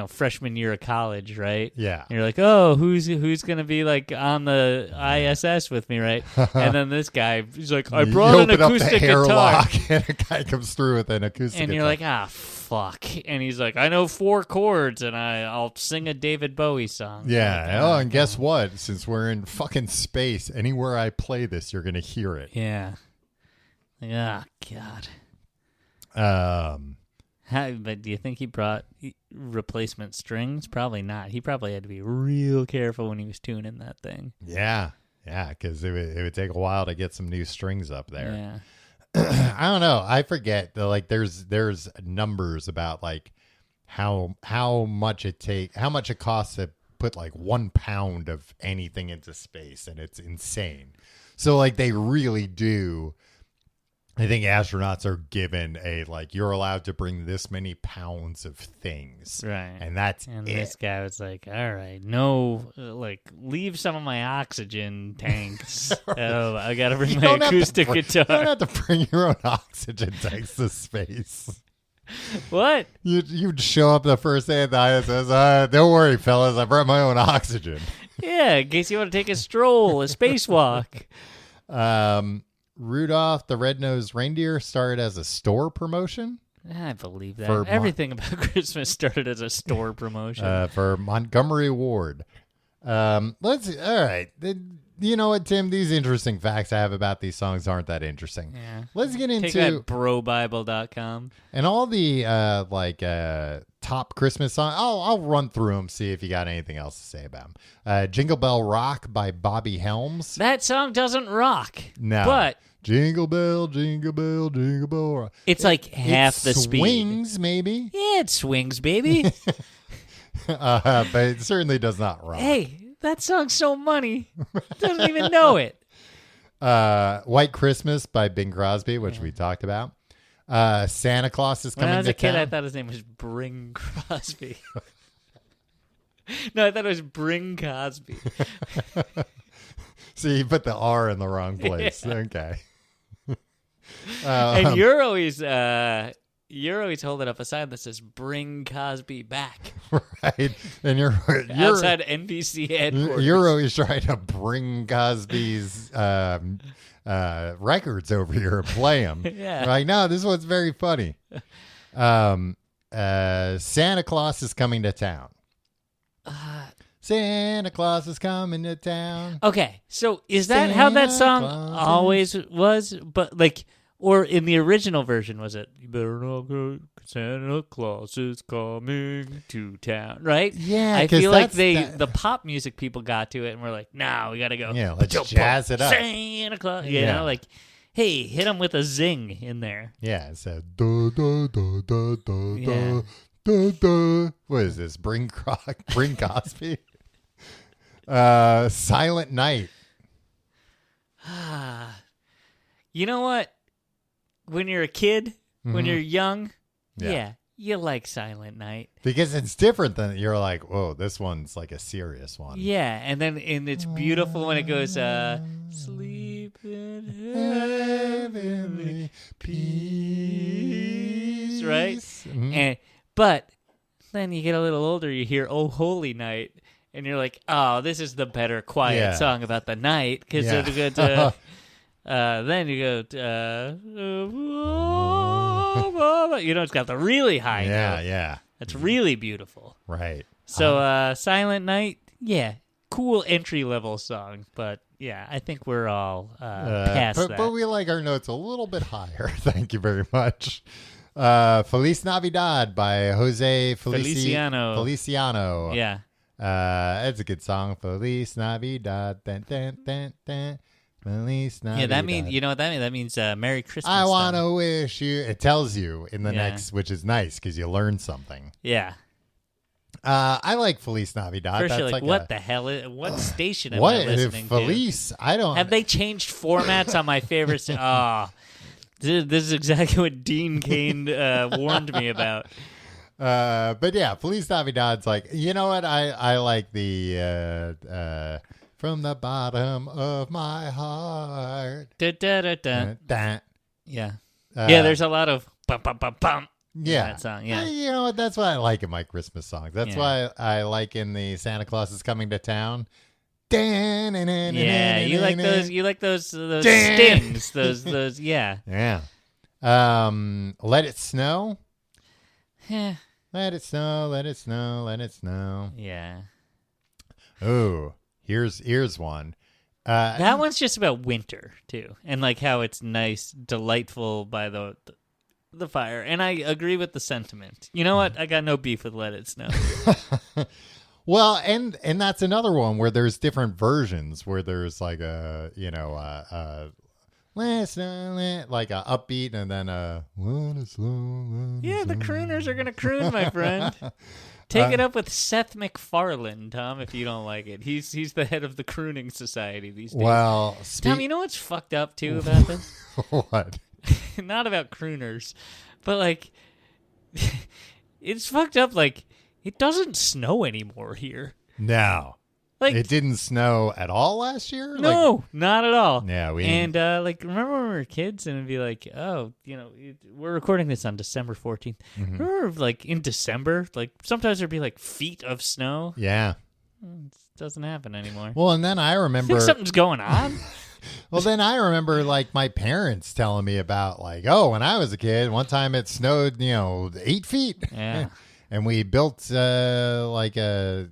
freshman year of college, right? Yeah. And you're like, oh, who's going to be on the ISS with me, right? And then this guy, he's like, I brought an acoustic guitar, and a guy comes through with an acoustic and guitar. you're like, fuck. And he's like, I know 4 chords, and I'll sing a David Bowie song. Yeah. And guess what? Since we're in fucking space, anywhere I play this, you're gonna hear it. Yeah. Oh God. But do you think he brought replacement strings? Probably not. He probably had to be real careful when he was tuning that thing. Yeah, because it would take a while to get some new strings up there. Yeah. I don't know. I forget. There's numbers about how much it costs to put 1 pound of anything into space, and it's insane. So they really do. I think astronauts are given you're allowed to bring this many pounds of things. Right. And that's this guy was like, all right, no, leave some of my oxygen tanks. Oh, I got to bring my acoustic guitar. You don't have to bring your own oxygen tanks to space. What? You'd show up the first day at the ISS. Don't worry, fellas. I brought my own oxygen. Yeah, in case you want to take a stroll, a spacewalk. Rudolph the Red-Nosed Reindeer started as a store promotion. I believe that. Everything about Christmas started as a store promotion. For Montgomery Ward. All right. You know what, Tim? These interesting facts I have about these songs aren't that interesting. Yeah. Let's get into... Take that brobible.com. And all the top Christmas songs. I'll run through them, see if you got anything else to say about them. Jingle Bell Rock by Bobby Helms. That song doesn't rock. No. But... Jingle bell, jingle bell, jingle bell rock. It's half the speed. It swings, maybe. Yeah, it swings, baby. But it certainly does not rock. Hey, that song's so money. Doesn't even know it. White Christmas by Bing Crosby, which we talked about. Santa Claus is coming to town. When I was a kid, I thought his name was Bring Crosby. No, I thought it was Bring Cosby. See, you put the R in the wrong place. Yeah. Okay. And you're always holding up a sign that says "Bring Cosby back." Right, and you're outside NBC headquarters. You're always trying to bring Cosby's records over here and play them. Yeah, no, this one's very funny. Santa Claus is coming to town. Santa Claus is coming to town. Okay, so is that how that song always was? But Or in the original version, was it, you better not go, Santa Claus is coming to town, right? Yeah, I feel like the pop music people got to it and were like, no, we got to go. Yeah, let's jazz it up. Santa Claus, you know, like, hey, hit them with a zing in there. Yeah, so da da da da da da da da. What is this? Bring Cosby. Silent Night. You know what? When you're a kid, when you're young, you like Silent Night. Because it's different than, you're like, whoa, this one's like a serious one. Yeah, and it's beautiful when it goes, sleep in heavenly peace, right? Mm-hmm. But then you get a little older, you hear Oh Holy Night, and you're like, oh, this is the better quiet song about the night, because then you go, it's got the really high note. Yeah. That's really beautiful. Right. So, Silent Night, cool entry-level song, but, I think we're all past that. But we like our notes a little bit higher. Thank you very much. Feliz Navidad by Jose Feliciano. Yeah. It's a good song. Feliz Navidad. Dun, dun, dun, dun. Feliz Navidad. Yeah, that means, you know what that means? That means Merry Christmas. I want to wish you. It tells you in the next, which is nice because you learn something. Yeah. I like Feliz Navidad. First, you're like, what the hell? What station am I listening Feliz? to? I don't. Have they changed formats on my favorites? This is exactly what Dean Cain warned me about. But yeah, Feliz Navidad's like, you know what? I like the from the bottom of my heart. Da, da, da, da. Da. Yeah. There's a lot of bum, bum, bum, bum. Yeah. That song, yeah. You know what? That's why I like in my Christmas songs. That's why I like in the Santa Claus is Coming to Town. Yeah, you like those. You like those stings. Those. Yeah. Yeah. Let It Snow. Yeah. Let it snow. Let it snow. Let it snow. Yeah. Oh, here's one. That one's just about winter too, and like how it's nice, delightful by the fire. And I agree with the sentiment. You know what? I got no beef with Let It Snow. Well, and that's another one where there's different versions where there's like a, like a upbeat and then a the crooners are gonna croon, my friend. Take it up with Seth MacFarlane, Tom, if you don't like it. He's the head of the crooning society these days. Well, Tom, you know what's fucked up too about this? What? Not about crooners, but like it's fucked up. Like it doesn't snow anymore here. No. Like, it didn't snow at all last year? No, not at all. Yeah, remember when we were kids and it'd be like, we're recording this on December 14th. Mm-hmm. Remember like in December, like sometimes there'd be like feet of snow? Yeah. It doesn't happen ananymore. Well, and then I remember think something's going on. Well, then I remember like my parents telling me about like, oh, when I was a kid, one time it snowed, 8 feet. Yeah. And we built like an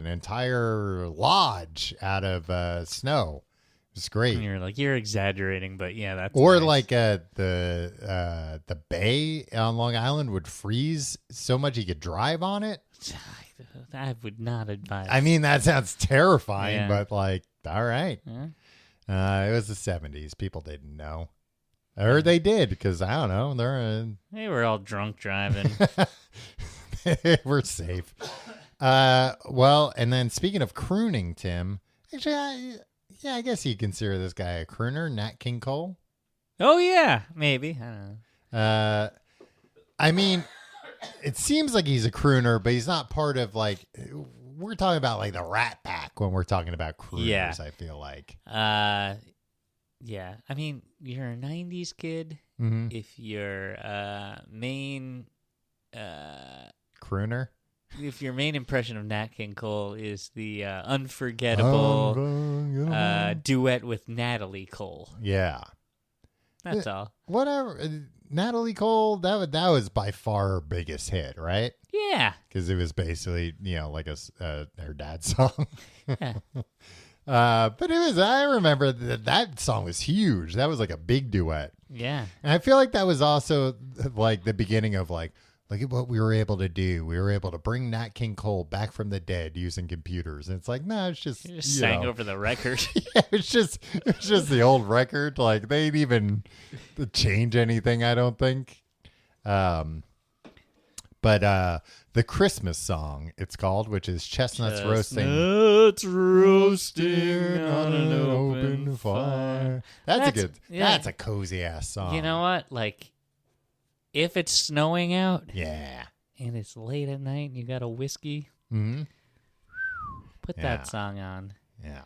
entire lodge out of snow. It was great. And you're like, you're exaggerating, but yeah, that's or nice. Like the bay on Long Island would freeze so much you could drive on it. I would not advise. I mean, that sounds terrifying, but like, all right. Yeah. It was the 70s. People didn't know. Or they did, because I don't know. They were all drunk driving. We're safe. Well, and then speaking of crooning, Tim, actually, I guess you consider this guy a crooner, Nat King Cole. Oh yeah, maybe. I don't know. I mean, it seems like he's a crooner, but he's not part of like. We're talking about like the Rat Pack when we're talking about crooners. Yeah. I feel like. Yeah. I mean, you're a '90s kid. Mm-hmm. If your main crooner. If your main impression of Nat King Cole is the unforgettable duet with Natalie Cole. Yeah. That's all. Whatever. Natalie Cole, that was by far her biggest hit, right? Yeah. Because it was basically, like her dad's song. Yeah. But I remember that song was huge. That was like a big duet. Yeah. And I feel like that was also like the beginning of like, look at what we were able to do. We were able to bring Nat King Cole back from the dead using computers. And it's like, no, it's just, you just sang over the record. Yeah, it's just the old record. Like they didn't even change anything, I don't think. But the Christmas song, it's called, which is Chestnuts Roasting. Chestnuts roasting on an open fire. That's a cozy ass song. You know what? Like, if it's snowing out, yeah, and it's late at night, and you got a whiskey, put that song on. Yeah,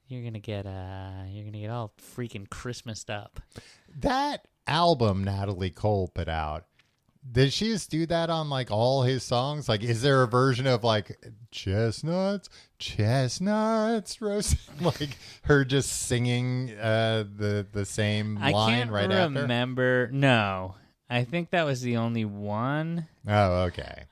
you're gonna get all freaking Christmased up. That album Natalie Cole put out. Did she just do that on like all his songs? Like, is there a version of like chestnuts roasting, like her just singing the same line right after? I can't remember. No, I think that was the only one. Oh, okay.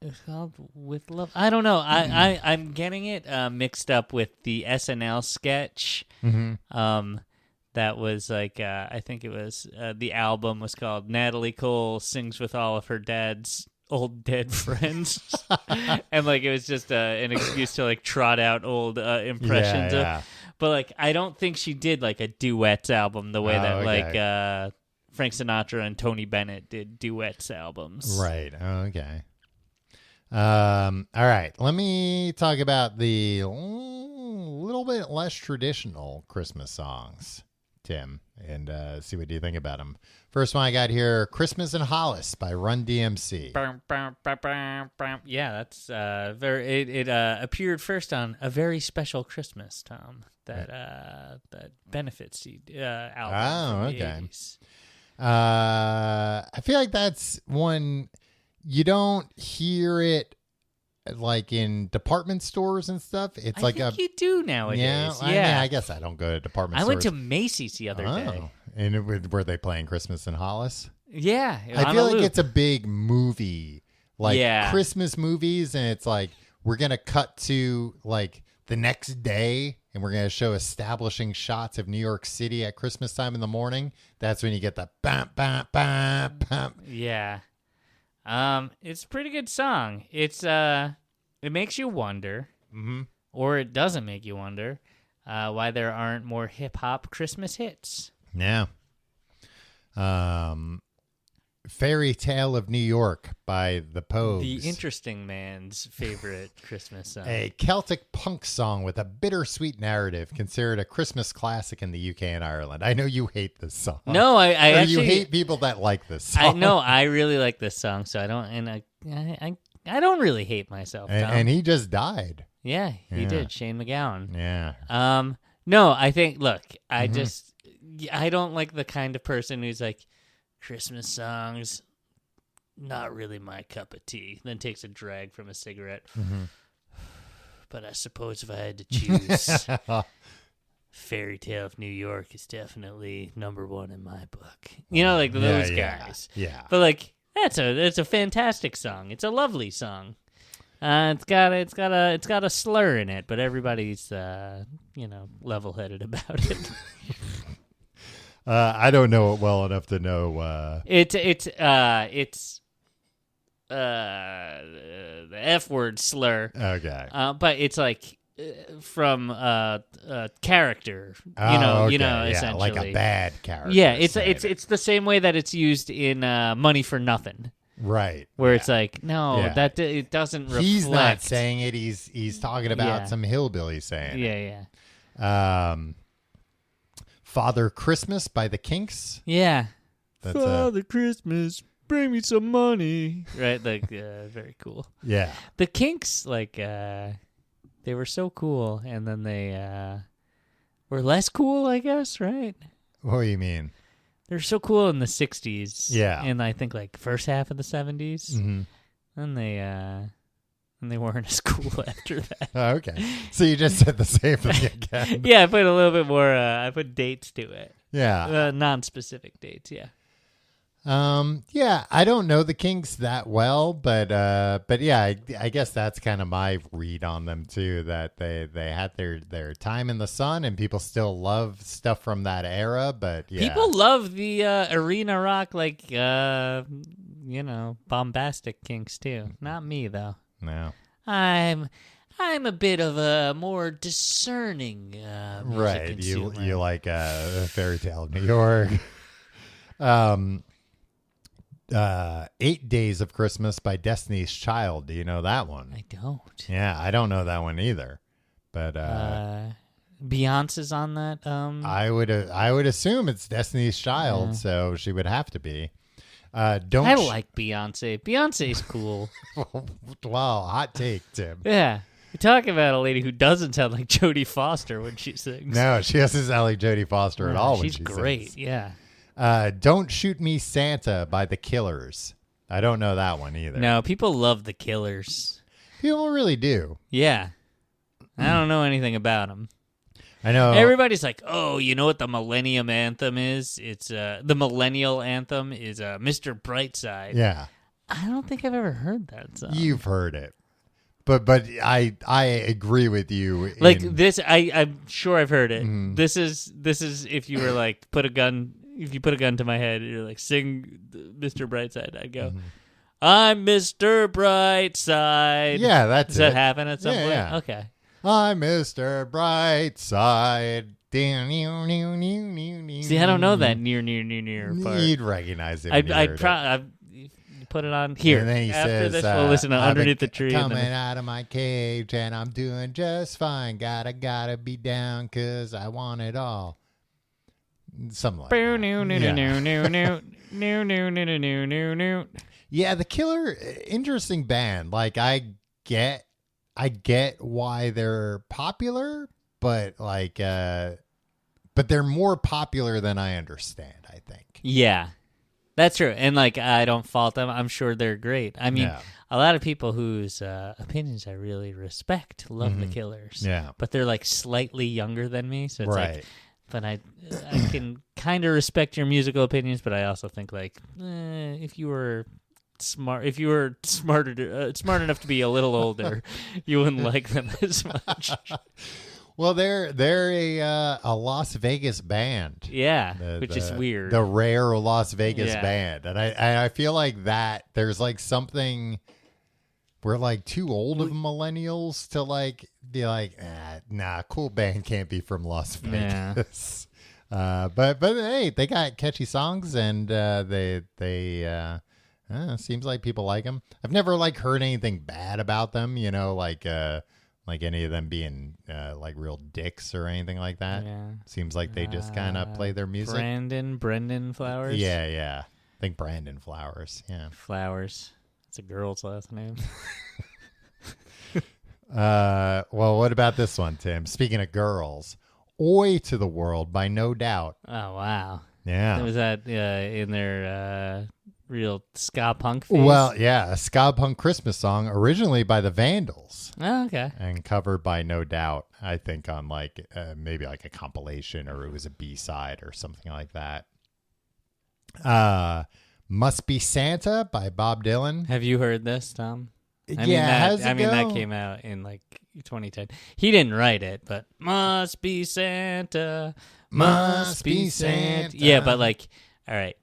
It's called With Love. I don't know. I'm getting it mixed up with the SNL sketch. That was like, I think it was, the album was called Natalie Cole Sings with All of Her Dad's Old Dead Friends. And like, it was just an excuse to like trot out old impressions. Yeah. But like, I don't think she did like a duets album the way that like Frank Sinatra and Tony Bennett did duets albums. Right. Okay. All right. Let me talk about the little bit less traditional Christmas songs, Tim, and see what you think about them. First one I got here, Christmas in Hollis by Run DMC. Yeah, that's it appeared first on A Very Special Christmas, Tom, that benefit seed album. Oh, from the okay. 80s. I feel like that's one you don't hear it like in department stores and stuff. It's I think you do nowadays. Yeah, I guess I don't go to department stores. I went to Macy's the other day. And were they playing Christmas in Hollis? Yeah. I feel like it's a big movie, like Christmas movies, and it's like we're going to cut to like the next day and we're going to show establishing shots of New York City at Christmas time in the morning. That's when you get the bam, bam, bam, bam. Yeah. It's a pretty good song. It makes you wonder, or it doesn't make you wonder, why there aren't more hip hop Christmas hits. Yeah. Fairy Tale of New York by the Pogues. The interesting man's favorite Christmas song. A Celtic punk song with a bittersweet narrative, considered a Christmas classic in the UK and Ireland. I know you hate this song. No, I actually... you hate people that like this song. I really like this song, so I don't really hate myself, Tom. And he just died. Yeah, he did. Shane McGowan. Yeah. No, I think, look, I don't like the kind of person who's like, Christmas songs, not really my cup of tea. Then takes a drag from a cigarette. But I suppose if I had to choose, Fairy Tale of New York is definitely number one in my book. You know, like those guys. Yeah. But like, it's a fantastic song. It's a lovely song. It's got a slur in it, but everybody's level-headed about it. I don't know it well enough to know. It's the F word slur. Okay. But it's like from character. Essentially like a bad character. Yeah, it's the same way that it's used in Money for Nothing. Right. Where it's like, no, that it doesn't reflect. He's not saying it. He's talking about some hillbilly saying it. Yeah. Father Christmas by the Kinks. Yeah. Father Christmas, bring me some money. Right? Like, very cool. Yeah. The Kinks, like, they were so cool, and then they were less cool, I guess, right? What do you mean? They're so cool in the 60s. Yeah. And I think, like, first half of the 70s. Mm-hmm. And they weren't as cool after that. Oh, okay. So you just said the same thing again. Yeah, I put a little bit more, I put dates to it. Yeah. Non-specific dates, yeah. Yeah, I don't know the Kinks that well, but yeah, I guess that's kind of my read on them too. That they had their time in the sun, and people still love stuff from that era. But yeah, people love the arena rock, like bombastic Kinks too. Not me though. No, I'm a bit of a more discerning music right. consumer. You like Fairy Tale of New York. 8 Days of Christmas by Destiny's Child. Do you know that one? I don't. Yeah, I don't know that one either. But Beyonce's on that. I would assume it's Destiny's Child, so she would have to be. I like Beyonce. Beyonce's cool. Wow, hot take, Tim. Yeah. You're talking about a lady who doesn't sound like Jodie Foster when she sings. No, she doesn't sound like Jodie Foster at all when she sings. She's great, sings. yeah. Don't Shoot Me Santa by The Killers. I don't know that one either. No, people love The Killers. People really do. Yeah. I don't know anything about them. I know. Everybody's like, oh, you know what the Millennium Anthem is? It's the Millennial Anthem is Mr. Brightside. Yeah. I don't think I've ever heard that song. You've heard it. But I agree with you. Like this, I'm sure I've heard it. Mm. This is if you were like if you put a gun to my head, you're like sing Mr. Brightside. I'd go, I'm Mr. Brightside. Yeah, Does that happen at some point? Yeah. Okay. I'm Mr. Brightside. See, I don't know that near part. You'd recognize it. I'd put it on here. And then he After says, this, we'll listen to Underneath the Tree. Coming out of my cage and I'm doing just fine. Gotta be down because I want it all. Something like that. Yeah, The Killer, interesting band. Like I get why they're popular, but but they're more popular than I understand, I think. Yeah. That's true. And like I don't fault them. I'm sure they're great. I mean, a lot of people whose opinions I really respect love The Killers. Yeah. But they're like slightly younger than me, so it's right. like but I can kind of respect your musical opinions, but I also think like if you were smart enough to be a little older, you wouldn't like them as much. Well, they're a Las Vegas band. Yeah, which is weird. The rare Las Vegas band. And I feel like that there's like something we're like too old of millennials to like be like, nah, cool band can't be from Las Vegas. Yeah. But hey, they got catchy songs and seems like people like them. I've never like heard anything bad about them, like any of them being like real dicks or anything like that. Yeah. Seems like they just kind of play their music. Brendan Flowers. Yeah. I think Brandon Flowers. Yeah. Flowers. It's a girl's last name. Well, what about this one, Tim? Speaking of girls, Oi to the World by No Doubt. Oh, wow. Yeah. Was that in their real ska punk phase? Well, yeah, a ska punk Christmas song originally by the Vandals. Oh, okay. And covered by No Doubt, I think on like maybe like a compilation or it was a B-side or something like that. Must Be Santa by Bob Dylan. Have you heard this, Tom? I mean, that came out in like 2010. He didn't write it, but Must Be Santa. Must be Santa. Yeah, but like, all right.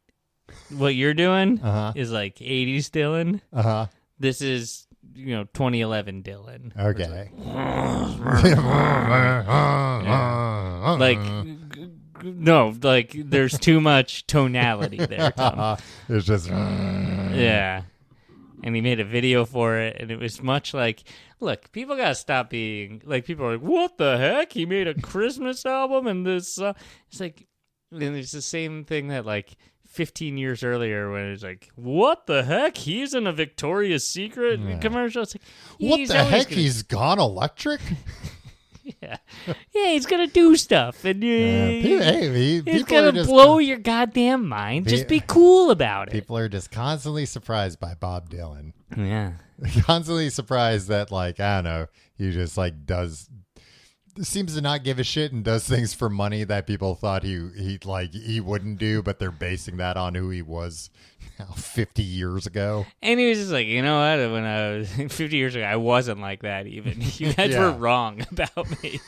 What you're doing is like 80s Dylan. Uh-huh. This is, 2011 Dylan. Okay. Like, no, like there's too much tonality there, Tom. It's just yeah. And he made a video for it, and it was much like, look, people gotta stop being like, people are like, what the heck? He made a Christmas album, and this it's like, and it's the same thing that like 15 years earlier when it was like, what the heck? He's in a Victoria's Secret commercial. It's like, what the heck? He's gone electric. Yeah, he's gonna do stuff, and he's gonna blow your goddamn mind. Just be cool about it. People are just constantly surprised by Bob Dylan. Yeah, constantly surprised that, like, I don't know, he just like does seems to not give a shit and does things for money that people thought he wouldn't do, but they're basing that on who he was 50 years ago. And he was just like, you know what? When I was 50 years ago, I wasn't like that even. You guys were wrong about me.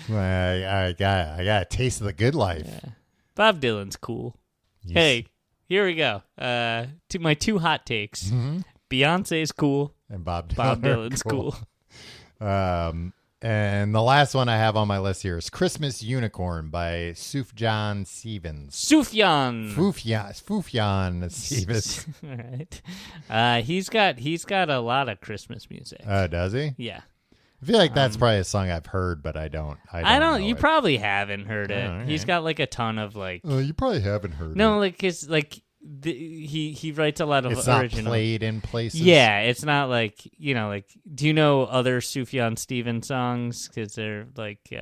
I got a taste of the good life. Yeah. Bob Dylan's cool. Hey, here we go. To my 2 hot takes. Mm-hmm. Beyonce's cool. And Bob Dylan's cool. And the last one I have on my list here is Christmas Unicorn by Sufjan Stevens. Sufjan Stevens. All right. He's got a lot of Christmas music. Does he? Yeah. I feel like that's probably a song I've heard, but I don't know you it. Probably haven't heard it. Right. He's got like a ton of like. You probably haven't heard it. No, like his like. He writes a lot of it's original. Not played in places. Yeah, it's not like like. Do you know other Sufjan Stevens songs? Because they're like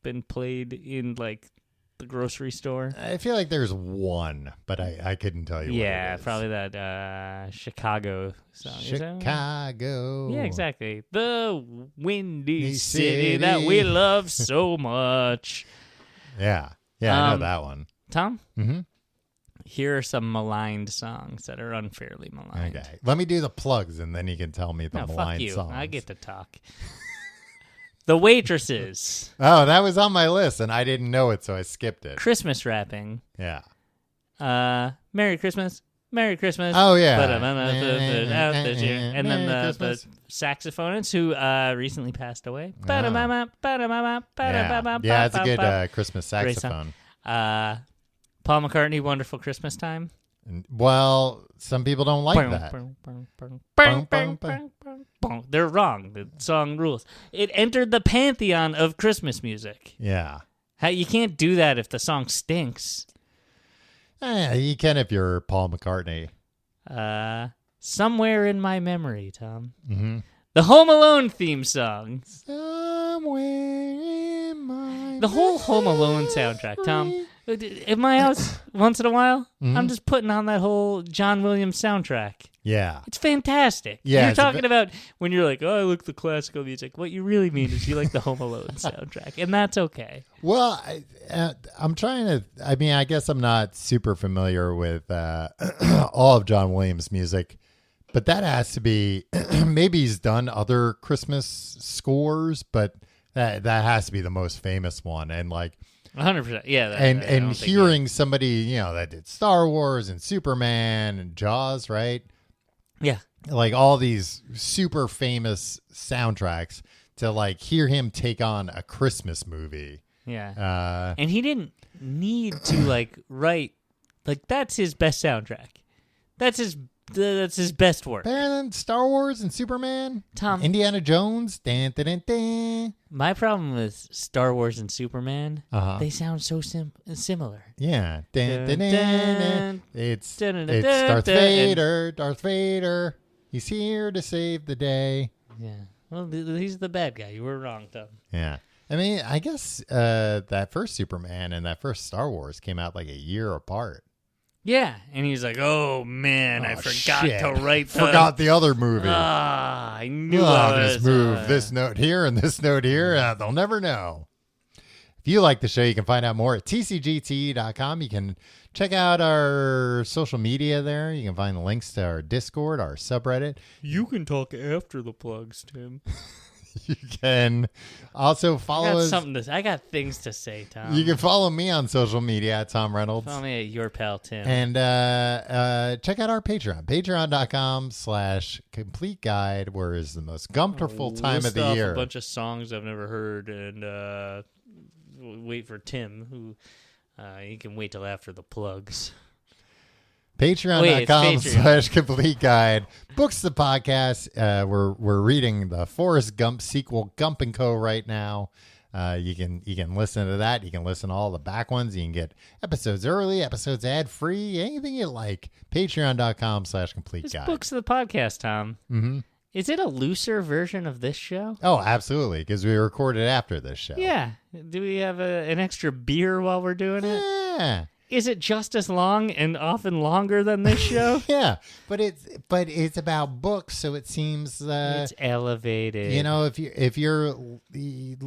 been played in like the grocery store. I feel like there's one, but I couldn't tell you. Yeah, what it is. probably that Chicago song. Chicago. Yeah, exactly. The windy city that we love so much. Yeah, I know that one. Tom. Mm-hmm. Here are some maligned songs that are unfairly maligned. Okay. Let me do the plugs, and then you can tell me the maligned fuck you. songs. I get to talk. The Waitresses. Oh, that was on my list, and I didn't know it, so I skipped it. Christmas rapping. Yeah. Merry Christmas. Merry Christmas. Oh, yeah. And then the saxophonists who recently passed away. Yeah, it's a good Christmas saxophone. Paul McCartney, Wonderful Christmas Time. Well, some people don't like that. They're wrong. The song rules. It entered the pantheon of Christmas music. Yeah. You can't do that if the song stinks. You can if you're Paul McCartney. Somewhere in My Memory, Tom. Mm-hmm. The Home Alone theme song. Somewhere in my The whole Home Alone soundtrack, Tom. In my house, once in a while, I'm just putting on that whole John Williams soundtrack. Yeah. It's fantastic. Yeah, you're talking about when you're like, oh, I like the classical music. What you really mean is you like the Home Alone soundtrack, and that's okay. Well, I'm trying to, I guess I'm not super familiar with all of John Williams' music, but that has to be, maybe he's done other Christmas scores, but that has to be the most famous one. And like, 100%. Yeah. And hearing somebody, that did Star Wars and Superman and Jaws, right? Yeah. Like all these super famous soundtracks to like hear him take on a Christmas movie. Yeah. And he didn't need to like write, like that's his best soundtrack. That's his best work. Better than Star Wars and Superman? Tom. Indiana Jones? Dun, dun, dun, dun. My problem with Star Wars and Superman, they sound so similar. Yeah. Dun, dun, dun, dun. It's Darth Vader. Darth Vader. He's here to save the day. Yeah. Well, he's the bad guy. You were wrong, Tom. Yeah. I mean, I guess that first Superman and that first Star Wars came out like a year apart. Yeah, and he's like, "Oh man, I forgot to write. Forgot the other movie. I knew I was, just move this note here and this note here. They'll never know." If you like the show, you can find out more at tcgte.com. You can check out our social media there. You can find the links to our Discord, our subreddit. You can talk after the plugs, Tim. You can also follow us. I got things to say, Tom. You can follow me on social media at Tom Reynolds. Follow me at your pal, Tim. And check out our Patreon. Patreon.com/complete guide, where is the most comfortable time of the year. A bunch of songs I've never heard, and wait for Tim, who he can wait till after the plugs. Patreon.com/complete guide. Books the podcast. We're reading the Forrest Gump sequel, Gump and Co. right now. You can listen to that. You can listen to all the back ones. You can get episodes early, episodes ad free, anything you like. Patreon.com/complete guide. Books of the podcast, Tom. Mm-hmm. Is it a looser version of this show? Oh, absolutely, because we recorded after this show. Yeah. Do we have an extra beer while we're doing it? Yeah. Is it just as long and often longer than this show? Yeah, but it's about books, so it seems it's elevated. You know, if you're you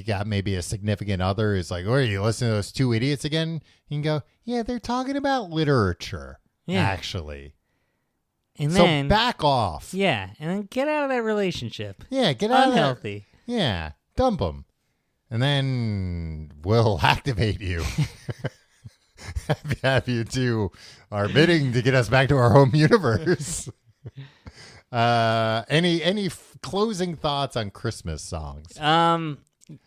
got maybe a significant other who's like, "Oh, are you listening to those two idiots again?" You can go, "Yeah, they're talking about literature, actually." And so then back off. Yeah, and then get out of that relationship. Yeah, get out unhealthy. Of that. Yeah, dump them. And then we'll activate you. Have you do our bidding to get us back to our home universe. Any closing thoughts on Christmas songs?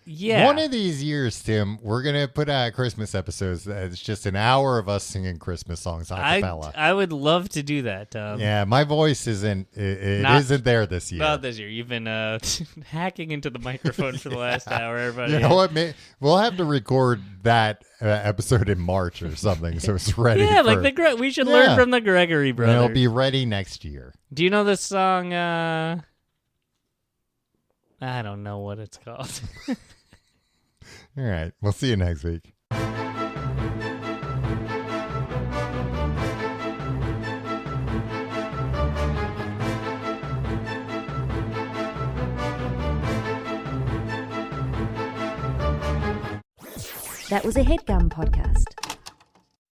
Yeah. One of these years, Tim, we're going to put out Christmas episodes that's just an hour of us singing Christmas songs a cappella. I would love to do that. Yeah, my voice isn't there this year. Not this year. You've been hacking into the microphone for the last hour, everybody. You know what? We'll have to record that episode in March or something so it's ready. Yeah, we should learn from the Gregory brothers. And it'll be ready next year. Do you know this song? I don't know what it's called. All right. We'll see you next week. That was a HeadGum podcast.